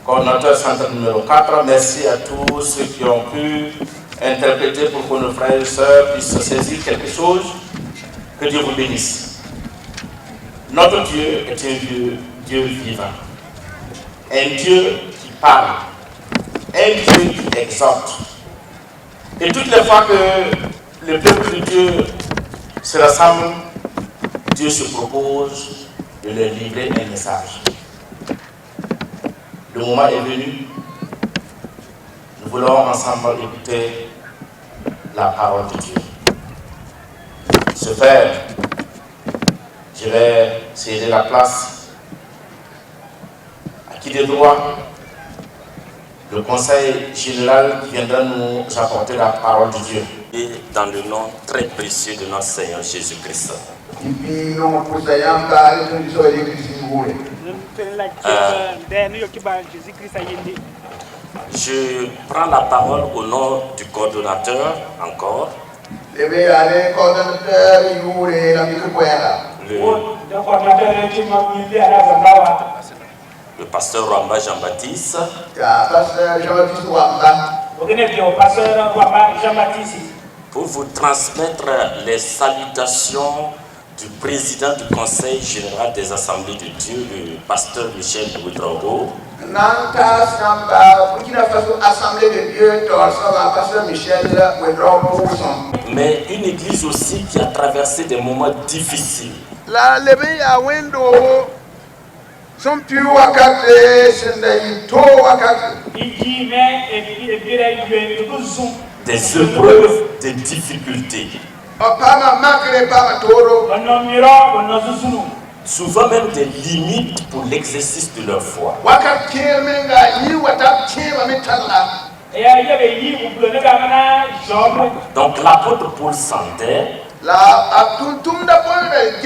coordinateur centre numéro 4, merci à tous ceux qui ont pu interpréter pour que nos frères et sœurs puissent saisir quelque chose. Que Dieu vous bénisse. Notre Dieu est un Dieu vivant, un Dieu qui parle, un Dieu qui exhorte. Et toutes les fois que le peuple de Dieu se rassemble, Dieu se propose de leur livrer un message. Le moment est venu, nous voulons ensemble écouter la parole de Dieu. Ce faire, je vais céder la place à qui de droit, le conseil général qui viendra nous apporter la parole de Dieu. Et dans le nom très précieux de notre Seigneur Jésus-Christ. Je prends la parole au nom du coordonnateur encore. Le pasteur Rwanda Jean-Baptiste. Pour vous transmettre les salutations du président du Conseil général des Assemblées de Dieu, le pasteur Michel Ouedraogo, mais une église aussi qui a traversé des moments difficiles. Des épreuves, des difficultés. Souvent même des limites pour l'exercice de leur foi. Donc l'apôtre Paul sentait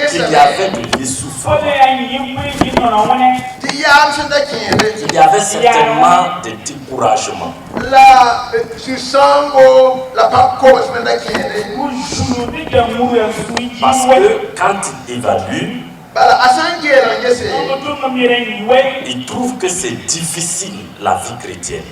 qu'il y avait de l'essoufflement. Il y avait certainement des découragements. Parce que quand il évalue, il trouve que c'est difficile la vie chrétienne.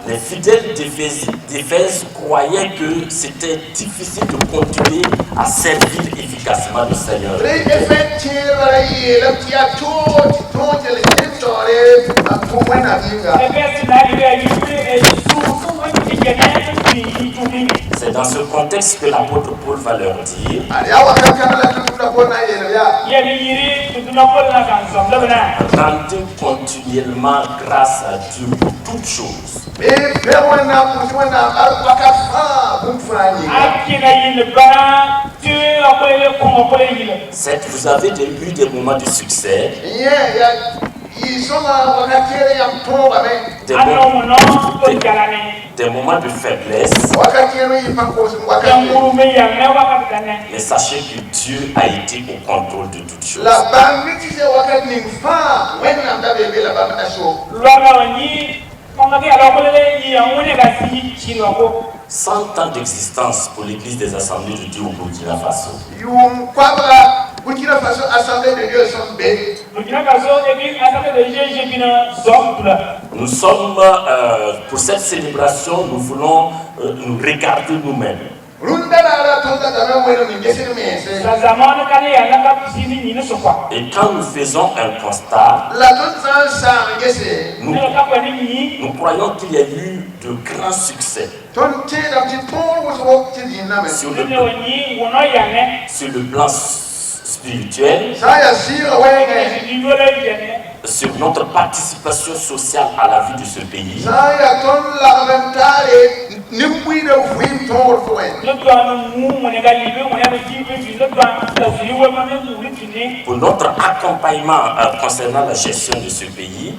Les fidèles d'Éphèse croyaient que c'était difficile de continuer à servir efficacement le Seigneur. C'est dans ce contexte que l'apôtre Paul va leur dire: rendez continuellement grâce à Dieu pour toutes choses. Certes, vous avez eu des moments de succès, des moments de faiblesse, mais sachez que Dieu a été au contrôle de toutes choses. 100 ans d'existence pour l'Église des Assemblées de Dieu au Burkina Faso. Nous sommes, pour cette célébration, nous voulons nous regarder nous-mêmes. Et quand nous faisons un constat, nous croyons qu'il y a eu de grands succès sur le plan spirituel, sur notre participation sociale à la vie de ce pays. Pour notre accompagnement concernant la gestion de ce pays.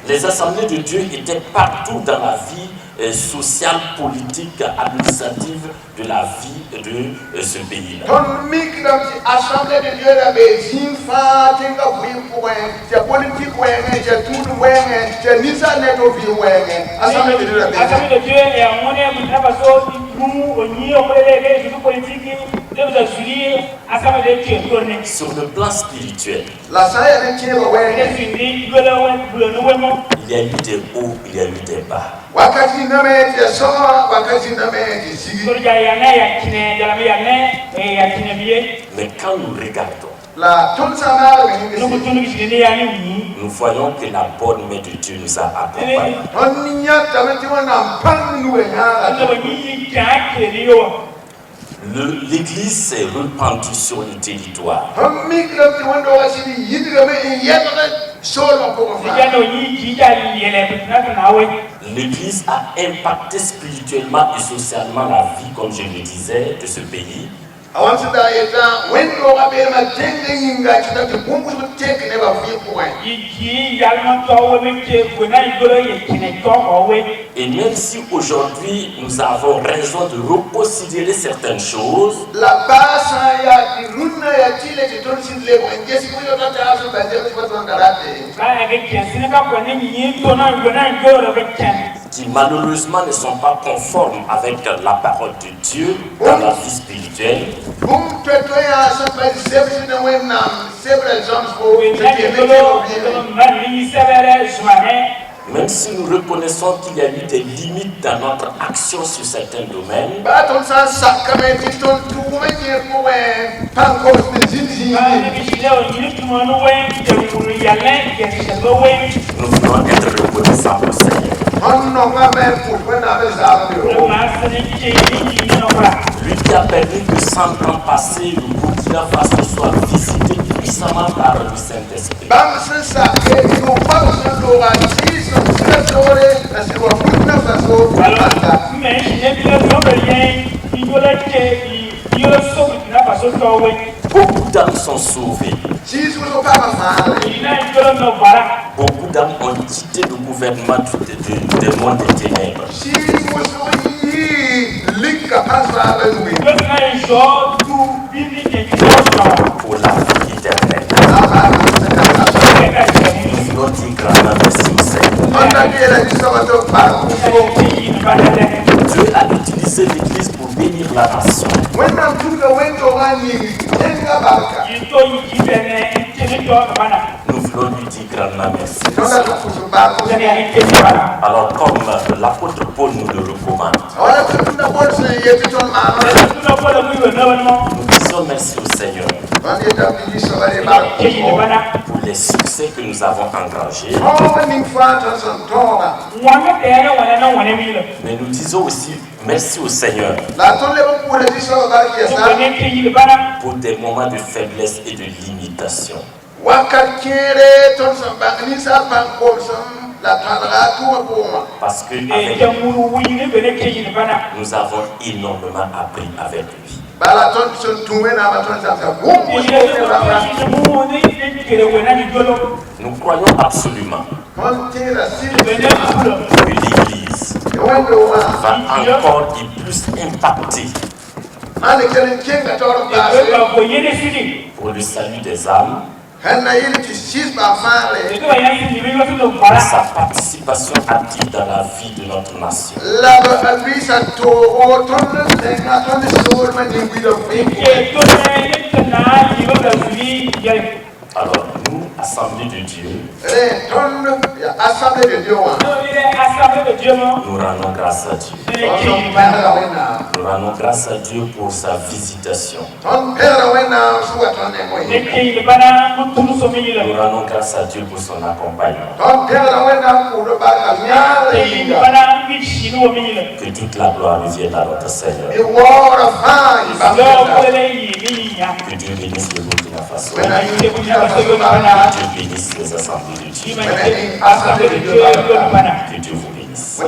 Les assemblées de Dieu étaient partout dans la vie sociale, politique, administrative de la vie de ce pays-là. Sur le plan spirituel, il y a eu des hauts, il y a eu des bas. Mais quand nous regardons, nous voyons que la bonne main de Dieu nous a accompagnés. L'Église s'est répandue sur le territoire. L'Église a impacté spirituellement et socialement la vie, comme je le disais, de ce pays. Et même si aujourd'hui nous avons raison de reconsidérer certaines choses, qui malheureusement ne sont pas conformes avec la parole de Dieu dans la vie spirituelle. Même si nous reconnaissons qu'il y a eu des limites dans notre action sur certains domaines, nous voulons être reconnaissants au Seigneur. Lui qui a permis que 100 ans passés, le Burkina Faso soit visité puissamment par le Saint-Esprit. Beaucoup d'âmes sont sauvées. Beaucoup d'âmes ont quitté le gouvernement du monde des ténèbres. Pour la vie éternelle. Nous voulons dire grandement merci au Seigneur. Dieu a utilisé l'Église pour bénir la nation. Nous voulons lui dire grandement merci. Alors comme l'apôtre Paul nous le recommande, nous disons merci au Seigneur pour les succès que nous avons engrangés. Mais nous disons aussi merci au Seigneur pour des moments de faiblesse et de limitation. Parce que nous avons énormément appris avec lui. Nous croyons absolument que l'Église va encore et plus impacter pour le salut des âmes, sa participation active dans la vie de notre nation. Alors nous, Assemblée de Dieu, nous rendons grâce à Dieu. Nous rendons grâce à Dieu pour sa visitation. Nous rendons grâce à Dieu pour son accompagnement. Que toute la gloire revienne à notre Seigneur. Que Dieu bénisse le Burkina Faso. Que Dieu bénisse les assemblées de Dieu. Que Dieu vous bénisse.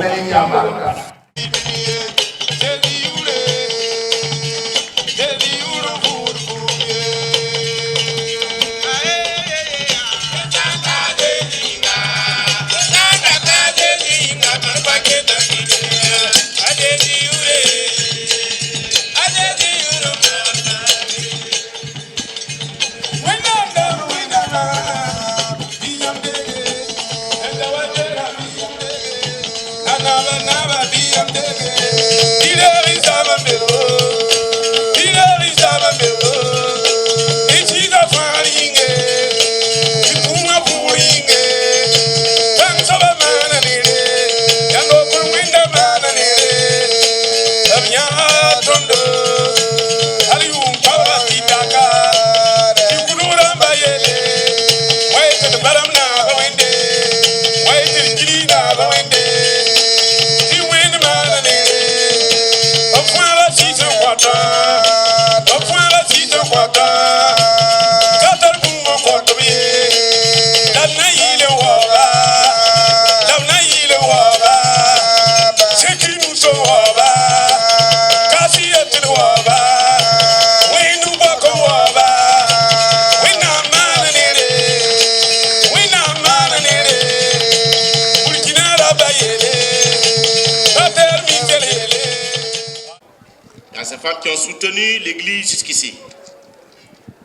Qui ont soutenu l'Église jusqu'ici.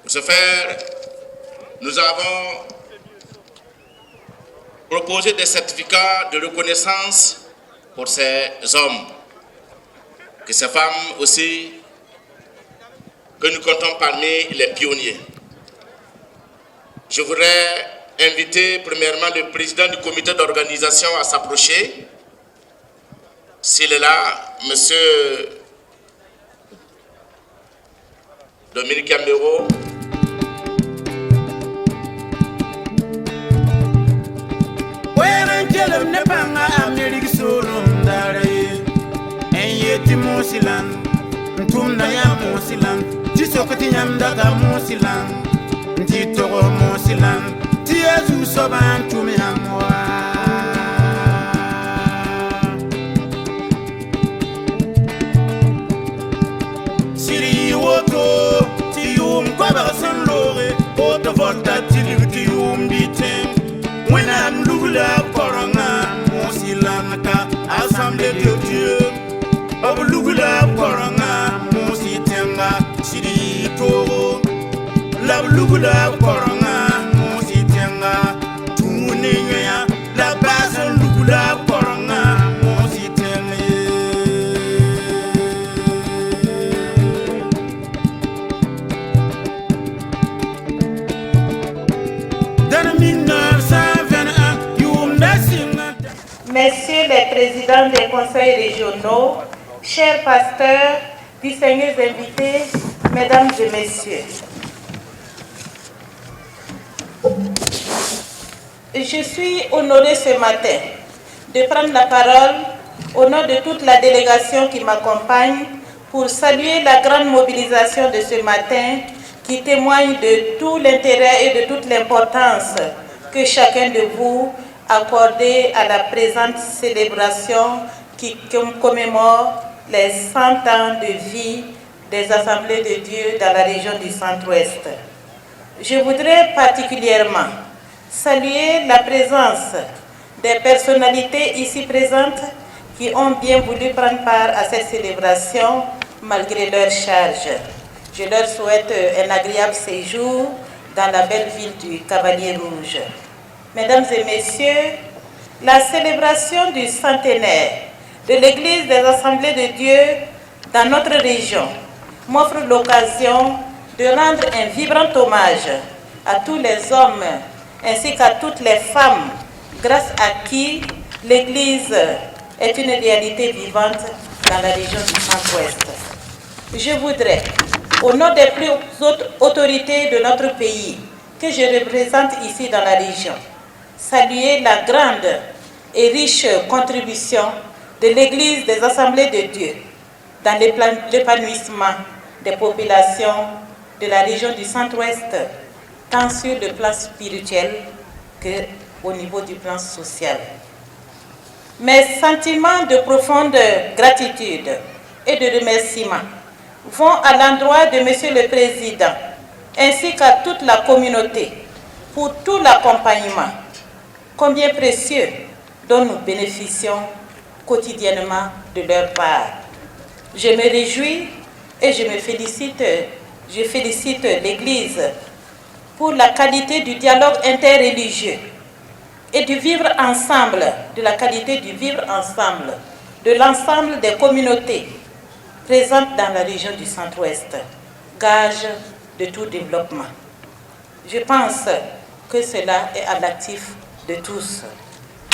Pour ce faire, nous avons proposé des certificats de reconnaissance pour ces hommes, que ces femmes aussi, que nous comptons parmi les pionniers. Je voudrais inviter premièrement le président du comité d'organisation à s'approcher. S'il est là, monsieur Dominique Ambero. Assemblée de Dieu, Oblougoula Koranga, Moussitenga, Siri Toro, la Blougoula Koranga, Moussitenga, Tounéa, la base Lougoula Koranga, Moussitenga. Dans 1921, Messieurs les présidents des conseils régionaux, chers pasteurs, distingués invités, mesdames et messieurs. Je suis honorée ce matin de prendre la parole au nom de toute la délégation qui m'accompagne pour saluer la grande mobilisation de ce matin qui témoigne de tout l'intérêt et de toute l'importance que chacun de vous accordé à la présente célébration qui commémore les 100 ans de vie des Assemblées de Dieu dans la région du Centre-Ouest. Je voudrais particulièrement saluer la présence des personnalités ici présentes qui ont bien voulu prendre part à cette célébration malgré leur charge. Je leur souhaite un agréable séjour dans la belle ville du Cavalier Rouge. Mesdames et messieurs, la célébration du centenaire de l'Église des Assemblées de Dieu dans notre région m'offre l'occasion de rendre un vibrant hommage à tous les hommes ainsi qu'à toutes les femmes grâce à qui l'Église est une réalité vivante dans la région du Centre-Ouest. Je voudrais, au nom des plus hautes autorités de notre pays que je représente ici dans la région, saluer la grande et riche contribution de l'Église des Assemblées de Dieu dans l'épanouissement des populations de la région du Centre-Ouest, tant sur le plan spirituel qu'au niveau du plan social. Mes sentiments de profonde gratitude et de remerciement vont à l'endroit de Monsieur le Président ainsi qu'à toute la communauté pour tout l'accompagnement combien précieux dont nous bénéficions quotidiennement de leur part. Je me réjouis et je félicite l'Église pour la qualité du dialogue interreligieux et du vivre ensemble, de la qualité du vivre ensemble de l'ensemble des communautés présentes dans la région du Centre-Ouest, gage de tout développement. Je pense que cela est à l'actif de tous.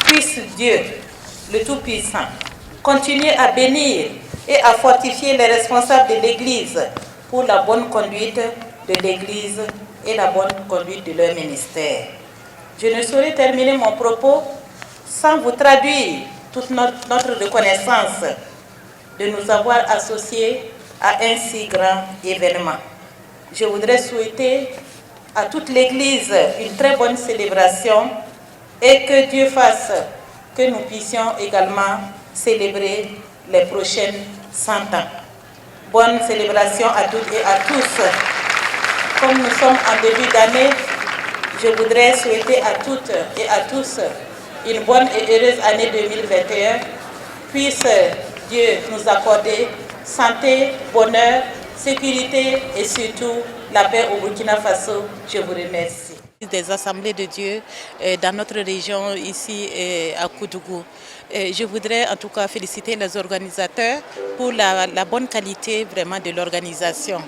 Puisse Dieu, le Tout-Puissant, continuer à bénir et à fortifier les responsables de l'Église pour la bonne conduite de l'Église et la bonne conduite de leur ministère. Je ne saurais terminer mon propos sans vous traduire toute notre reconnaissance de nous avoir associés à un si grand événement. Je voudrais souhaiter à toute l'Église une très bonne célébration et que Dieu fasse que nous puissions également célébrer les prochaines 100 ans. Bonne célébration à toutes et à tous. Comme nous sommes en début d'année, je voudrais souhaiter à toutes et à tous une bonne et heureuse année 2021. Puisse Dieu nous accorder santé, bonheur, sécurité et surtout la paix au Burkina Faso. Je vous remercie. Des assemblées de Dieu dans notre région ici à Koudougou. Je voudrais en tout cas féliciter les organisateurs pour la bonne qualité vraiment de l'organisation.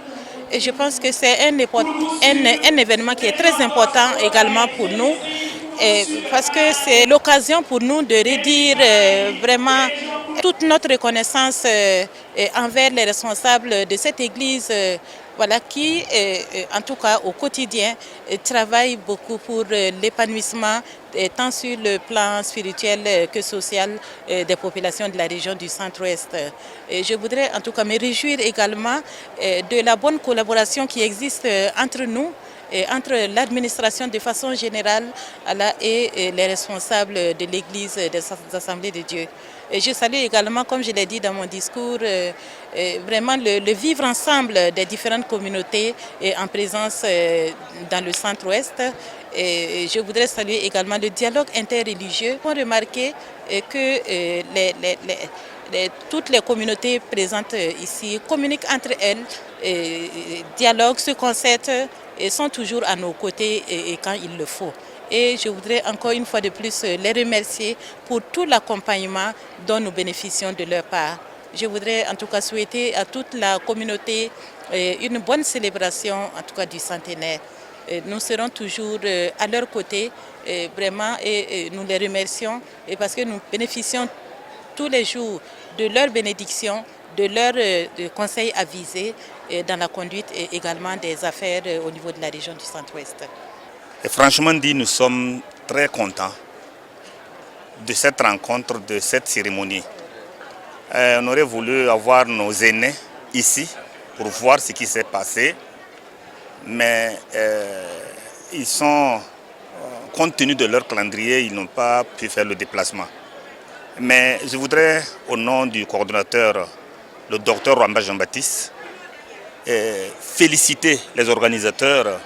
Et je pense que c'est un événement qui est très important également pour nous, parce que c'est l'occasion pour nous de redire vraiment toute notre reconnaissance envers les responsables de cette église, voilà, qui, en tout cas au quotidien, travaillent beaucoup pour l'épanouissement, tant sur le plan spirituel que social des populations de la région du Centre-Ouest. Je voudrais en tout cas me réjouir également de la bonne collaboration qui existe entre nous, entre l'administration de façon générale et les responsables de l'Église des Assemblées de Dieu. Et je salue également, comme je l'ai dit dans mon discours, vraiment le vivre ensemble des différentes communautés en présence dans le Centre-Ouest. Et je voudrais saluer également le dialogue interreligieux. On a remarqué que toutes les communautés présentes ici communiquent entre elles, dialoguent, se concertent et sont toujours à nos côtés et quand il le faut. Et je voudrais encore une fois de plus les remercier pour tout l'accompagnement dont nous bénéficions de leur part. Je voudrais en tout cas souhaiter à toute la communauté une bonne célébration, en tout cas du centenaire. Nous serons toujours à leur côté, vraiment, et nous les remercions parce que nous bénéficions tous les jours de leur bénédiction, de leurs conseils avisés dans la conduite et également des affaires au niveau de la région du Centre-Ouest. Et franchement dit, nous sommes très contents de cette rencontre, de cette cérémonie. On aurait voulu avoir nos aînés ici pour voir ce qui s'est passé, mais ils sont, compte tenu de leur calendrier, ils n'ont pas pu faire le déplacement. Mais je voudrais, au nom du coordonnateur, le docteur Rwamba Jean-Baptiste, féliciter les organisateurs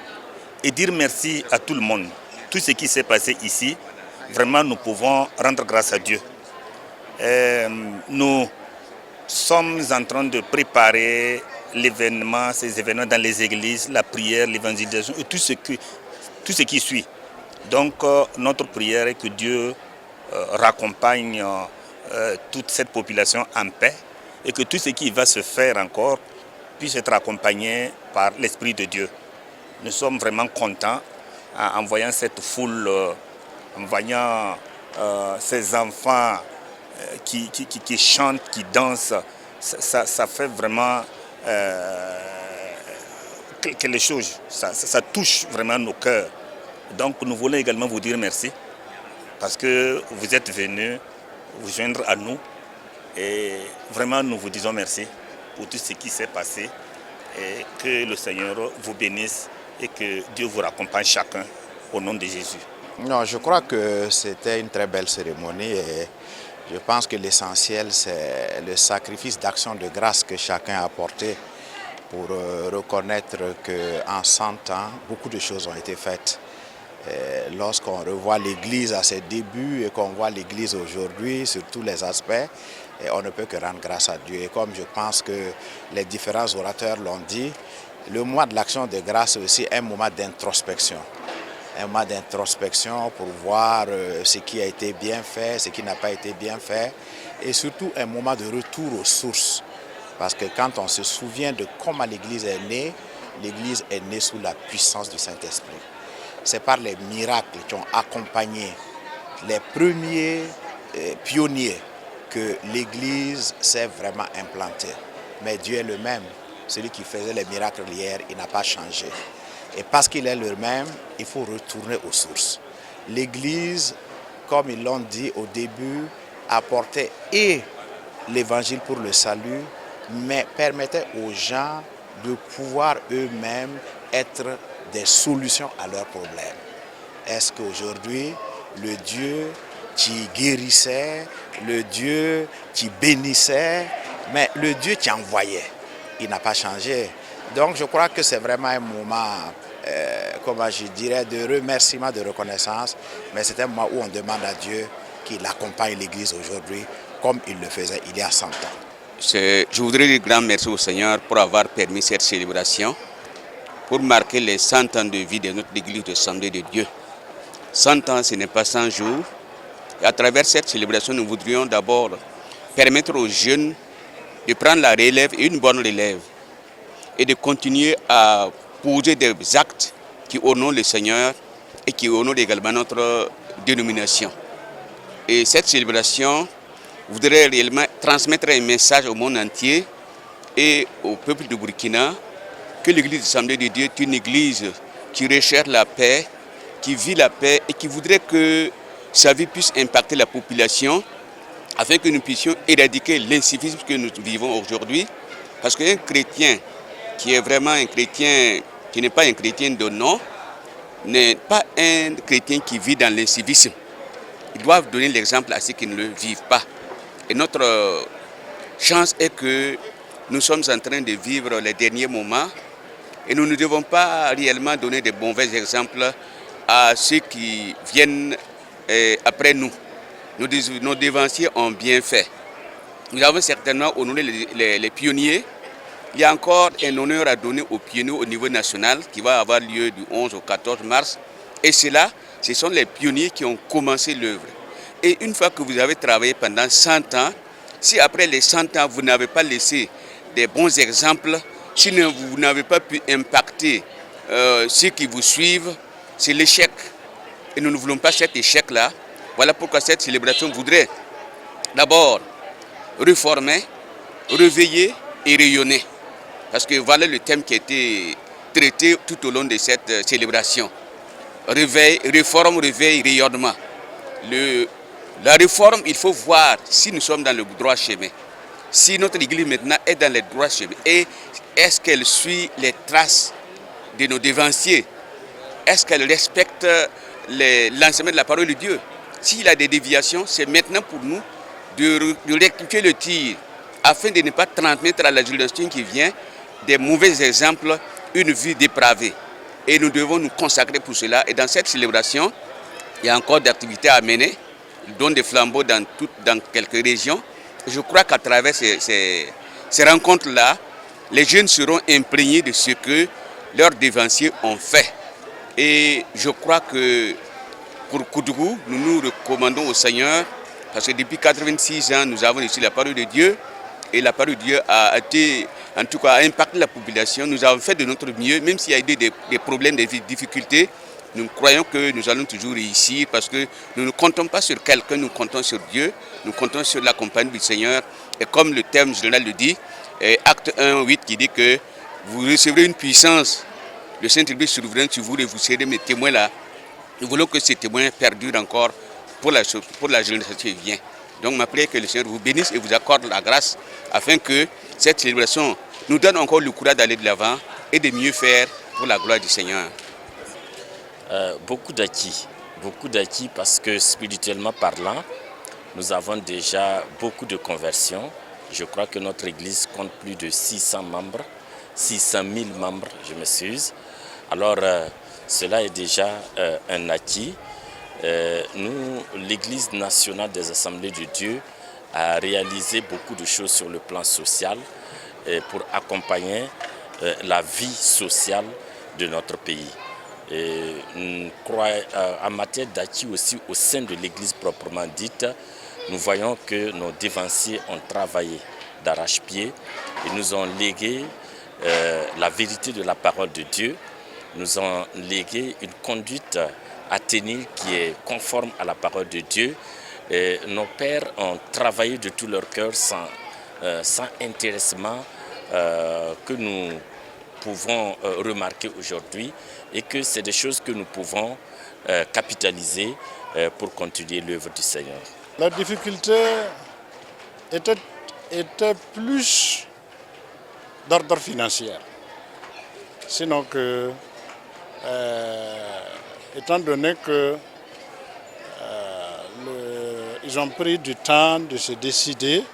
et dire merci à tout le monde. Tout ce qui s'est passé ici, vraiment nous pouvons rendre grâce à Dieu. Nous sommes en train de préparer l'événement, ces événements dans les églises, la prière, l'évangélisation et tout ce qui suit. Donc notre prière est que Dieu raccompagne toute cette population en paix et que tout ce qui va se faire encore puisse être accompagné par l'Esprit de Dieu. Nous sommes vraiment contents en voyant cette foule, en voyant ces enfants qui chantent, qui dansent. Ça fait vraiment quelque chose, ça touche vraiment nos cœurs. Donc nous voulons également vous dire merci parce que vous êtes venus vous joindre à nous et vraiment nous vous disons merci pour tout ce qui s'est passé et que le Seigneur vous bénisse et que Dieu vous raccompagne chacun au nom de Jésus. Non, je crois que c'était une très belle cérémonie et je pense que l'essentiel c'est le sacrifice d'action de grâce que chacun a apporté pour reconnaître qu'en 100 ans, beaucoup de choses ont été faites. Lorsqu'on revoit l'Église à ses débuts et qu'on voit l'Église aujourd'hui sur tous les aspects, on ne peut que rendre grâce à Dieu. Et comme je pense que les différents orateurs l'ont dit, le mois de l'action de grâce est aussi un moment d'introspection. Un moment d'introspection pour voir ce qui a été bien fait, ce qui n'a pas été bien fait, et surtout un moment de retour aux sources. Parce que quand on se souvient de comment l'Église est née sous la puissance du Saint-Esprit. C'est par les miracles qui ont accompagné les premiers pionniers que l'Église s'est vraiment implantée. Mais Dieu est le même. Celui qui faisait les miracles hier, il n'a pas changé. Et parce qu'il est le même, il faut retourner aux sources. L'Église, comme ils l'ont dit au début, apportait et l'évangile pour le salut, mais permettait aux gens de pouvoir eux-mêmes être des solutions à leurs problèmes. Est-ce qu'aujourd'hui, le Dieu qui guérissait, le Dieu qui bénissait, mais le Dieu qui envoyait, il n'a pas changé. Donc je crois que c'est vraiment un moment, comment je dirais, de remerciement, de reconnaissance, mais c'est un moment où on demande à Dieu qu'il accompagne l'Église aujourd'hui comme il le faisait il y a 100 ans. Je voudrais dire grand merci au Seigneur pour avoir permis cette célébration, pour marquer les 100 ans de vie de notre Église de Assemblée de Dieu. 100 ans, ce n'est pas 100 jours. Et à travers cette célébration, nous voudrions d'abord permettre aux jeunes de prendre la relève, et une bonne relève, et de continuer à poser des actes qui honorent le Seigneur et qui honorent également notre dénomination. Et cette célébration voudrait réellement transmettre un message au monde entier et au peuple de Burkina que l'Église de l'Assemblée de Dieu est une église qui recherche la paix, qui vit la paix et qui voudrait que sa vie puisse impacter la population afin que nous puissions éradiquer l'incivisme que nous vivons aujourd'hui. Parce qu'un chrétien qui est vraiment un chrétien, qui n'est pas un chrétien de nom, n'est pas un chrétien qui vit dans l'incivisme. Ils doivent donner l'exemple à ceux qui ne le vivent pas. Et notre chance est que nous sommes en train de vivre les derniers moments et nous ne devons pas réellement donner de mauvais exemples à ceux qui viennent après nous. Nos devanciers ont bien fait. Nous avons certainement honoré les pionniers. Il y a encore un honneur à donner aux pionniers au niveau national qui va avoir lieu du 11 au 14 mars. Et cela, ce sont les pionniers qui ont commencé l'œuvre. Et une fois que vous avez travaillé pendant 100 ans, si après les 100 ans, vous n'avez pas laissé des bons exemples, si vous n'avez pas pu impacter ceux qui vous suivent, c'est l'échec. Et nous ne voulons pas cet échec-là. Voilà pourquoi cette célébration voudrait d'abord réformer, réveiller et rayonner. Parce que voilà le thème qui a été traité tout au long de cette célébration. Réveil, réforme, réveil, rayonnement. La réforme, il faut voir si nous sommes dans le droit chemin. Si notre Église maintenant est dans le droit chemin. Et est-ce qu'elle suit les traces de nos devanciers? Est-ce qu'elle respecte l'enseignement de la parole de Dieu? S'il y a des déviations, c'est maintenant pour nous de rectifier le tir afin de ne pas transmettre à la génération qui vient des mauvais exemples, une vie dépravée. Et nous devons nous consacrer pour cela. Et dans cette célébration, il y a encore des activités à mener. Ils donnent des flambeaux dans quelques régions. Je crois qu'à travers ces rencontres-là, les jeunes seront imprégnés de ce que leurs devanciers ont fait. Et je crois que pour Koudougou, nous nous recommandons au Seigneur, parce que depuis 86 ans, nous avons reçu la parole de Dieu, et la parole de Dieu a été, en tout cas, a impacté la population. Nous avons fait de notre mieux, même s'il y a eu des problèmes, des difficultés. Nous croyons que nous allons toujours réussir, parce que nous ne comptons pas sur quelqu'un, nous comptons sur Dieu, nous comptons sur la compagnie du Seigneur. Et comme le thème général le dit, acte 1, 8, qui dit que vous recevrez une puissance, le Saint-Esprit souverain sur vous et vous serez mes témoins là. Nous voulons que ces témoins perdurent encore pour la génération qui vient. Donc ma prière est que le Seigneur vous bénisse et vous accorde la grâce afin que cette célébration nous donne encore le courage d'aller de l'avant et de mieux faire pour la gloire du Seigneur. Beaucoup d'acquis parce que spirituellement parlant, nous avons déjà beaucoup de conversions. Je crois que notre église compte plus de 600 membres, 600 000 membres, je m'excuse. Alors, cela est déjà un acquis. Nous, l'Église nationale des Assemblées de Dieu, a réalisé beaucoup de choses sur le plan social pour accompagner la vie sociale de notre pays. En matière d'acquis aussi au sein de l'Église proprement dite, nous voyons que nos dévanciers ont travaillé d'arrache-pied et nous ont légué la vérité de la parole de Dieu, nous ont légué une conduite à tenir qui est conforme à la parole de Dieu. Et nos pères ont travaillé de tout leur cœur sans intéressement que nous pouvons remarquer aujourd'hui et que c'est des choses que nous pouvons capitaliser pour continuer l'œuvre du Seigneur. La difficulté était plus d'ordre financier. Sinon que, étant donné que ils ont pris du temps de se décider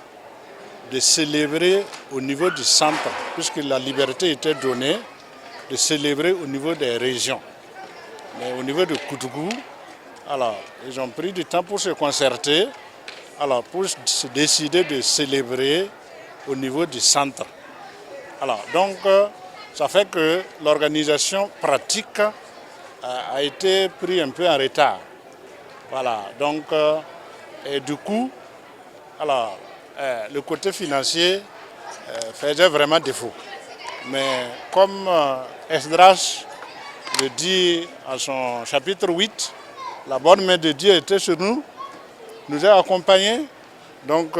de célébrer au niveau du centre, puisque la liberté était donnée de célébrer au niveau des régions. Mais au niveau de Koudougou, alors, ils ont pris du temps pour se concerter, alors, pour se décider de célébrer au niveau du centre. Alors, donc, Ça fait que l'organisation pratique a été prise un peu en retard. Voilà, donc, et du coup, alors, le côté financier faisait vraiment défaut. Mais comme Esdras le dit à son chapitre 8, la bonne main de Dieu était sur nous, nous a accompagnés, donc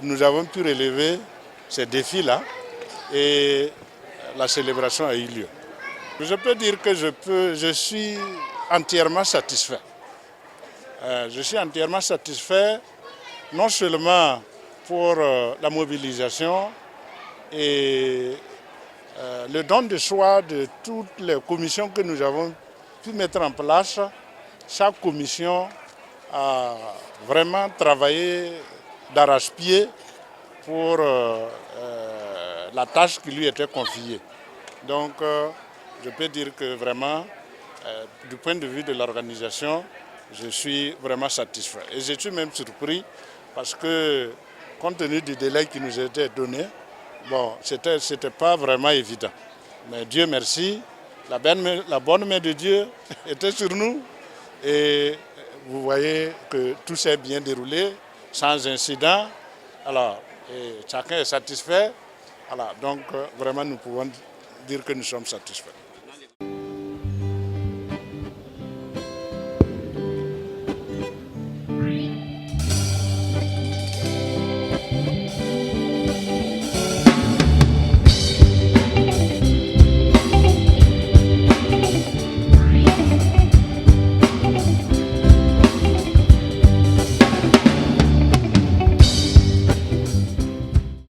nous avons pu relever ces défis-là et la célébration a eu lieu. Je peux dire que je suis entièrement satisfait. Je suis entièrement satisfait non seulement pour la mobilisation et le don de soi de toutes les commissions que nous avons pu mettre en place. Chaque commission a vraiment travaillé d'arrache-pied pour la tâche qui lui était confiée. Donc je peux dire que vraiment, du point de vue de l'organisation, je suis vraiment satisfait. Et je suis même surpris parce que, compte tenu du délai qui nous était donné, bon, c'était pas vraiment évident. Mais Dieu merci, la bonne main de Dieu était sur nous et vous voyez que tout s'est bien déroulé, sans incident. Alors, et chacun est satisfait. Alors, donc, vraiment, nous pouvons dire que nous sommes satisfaits.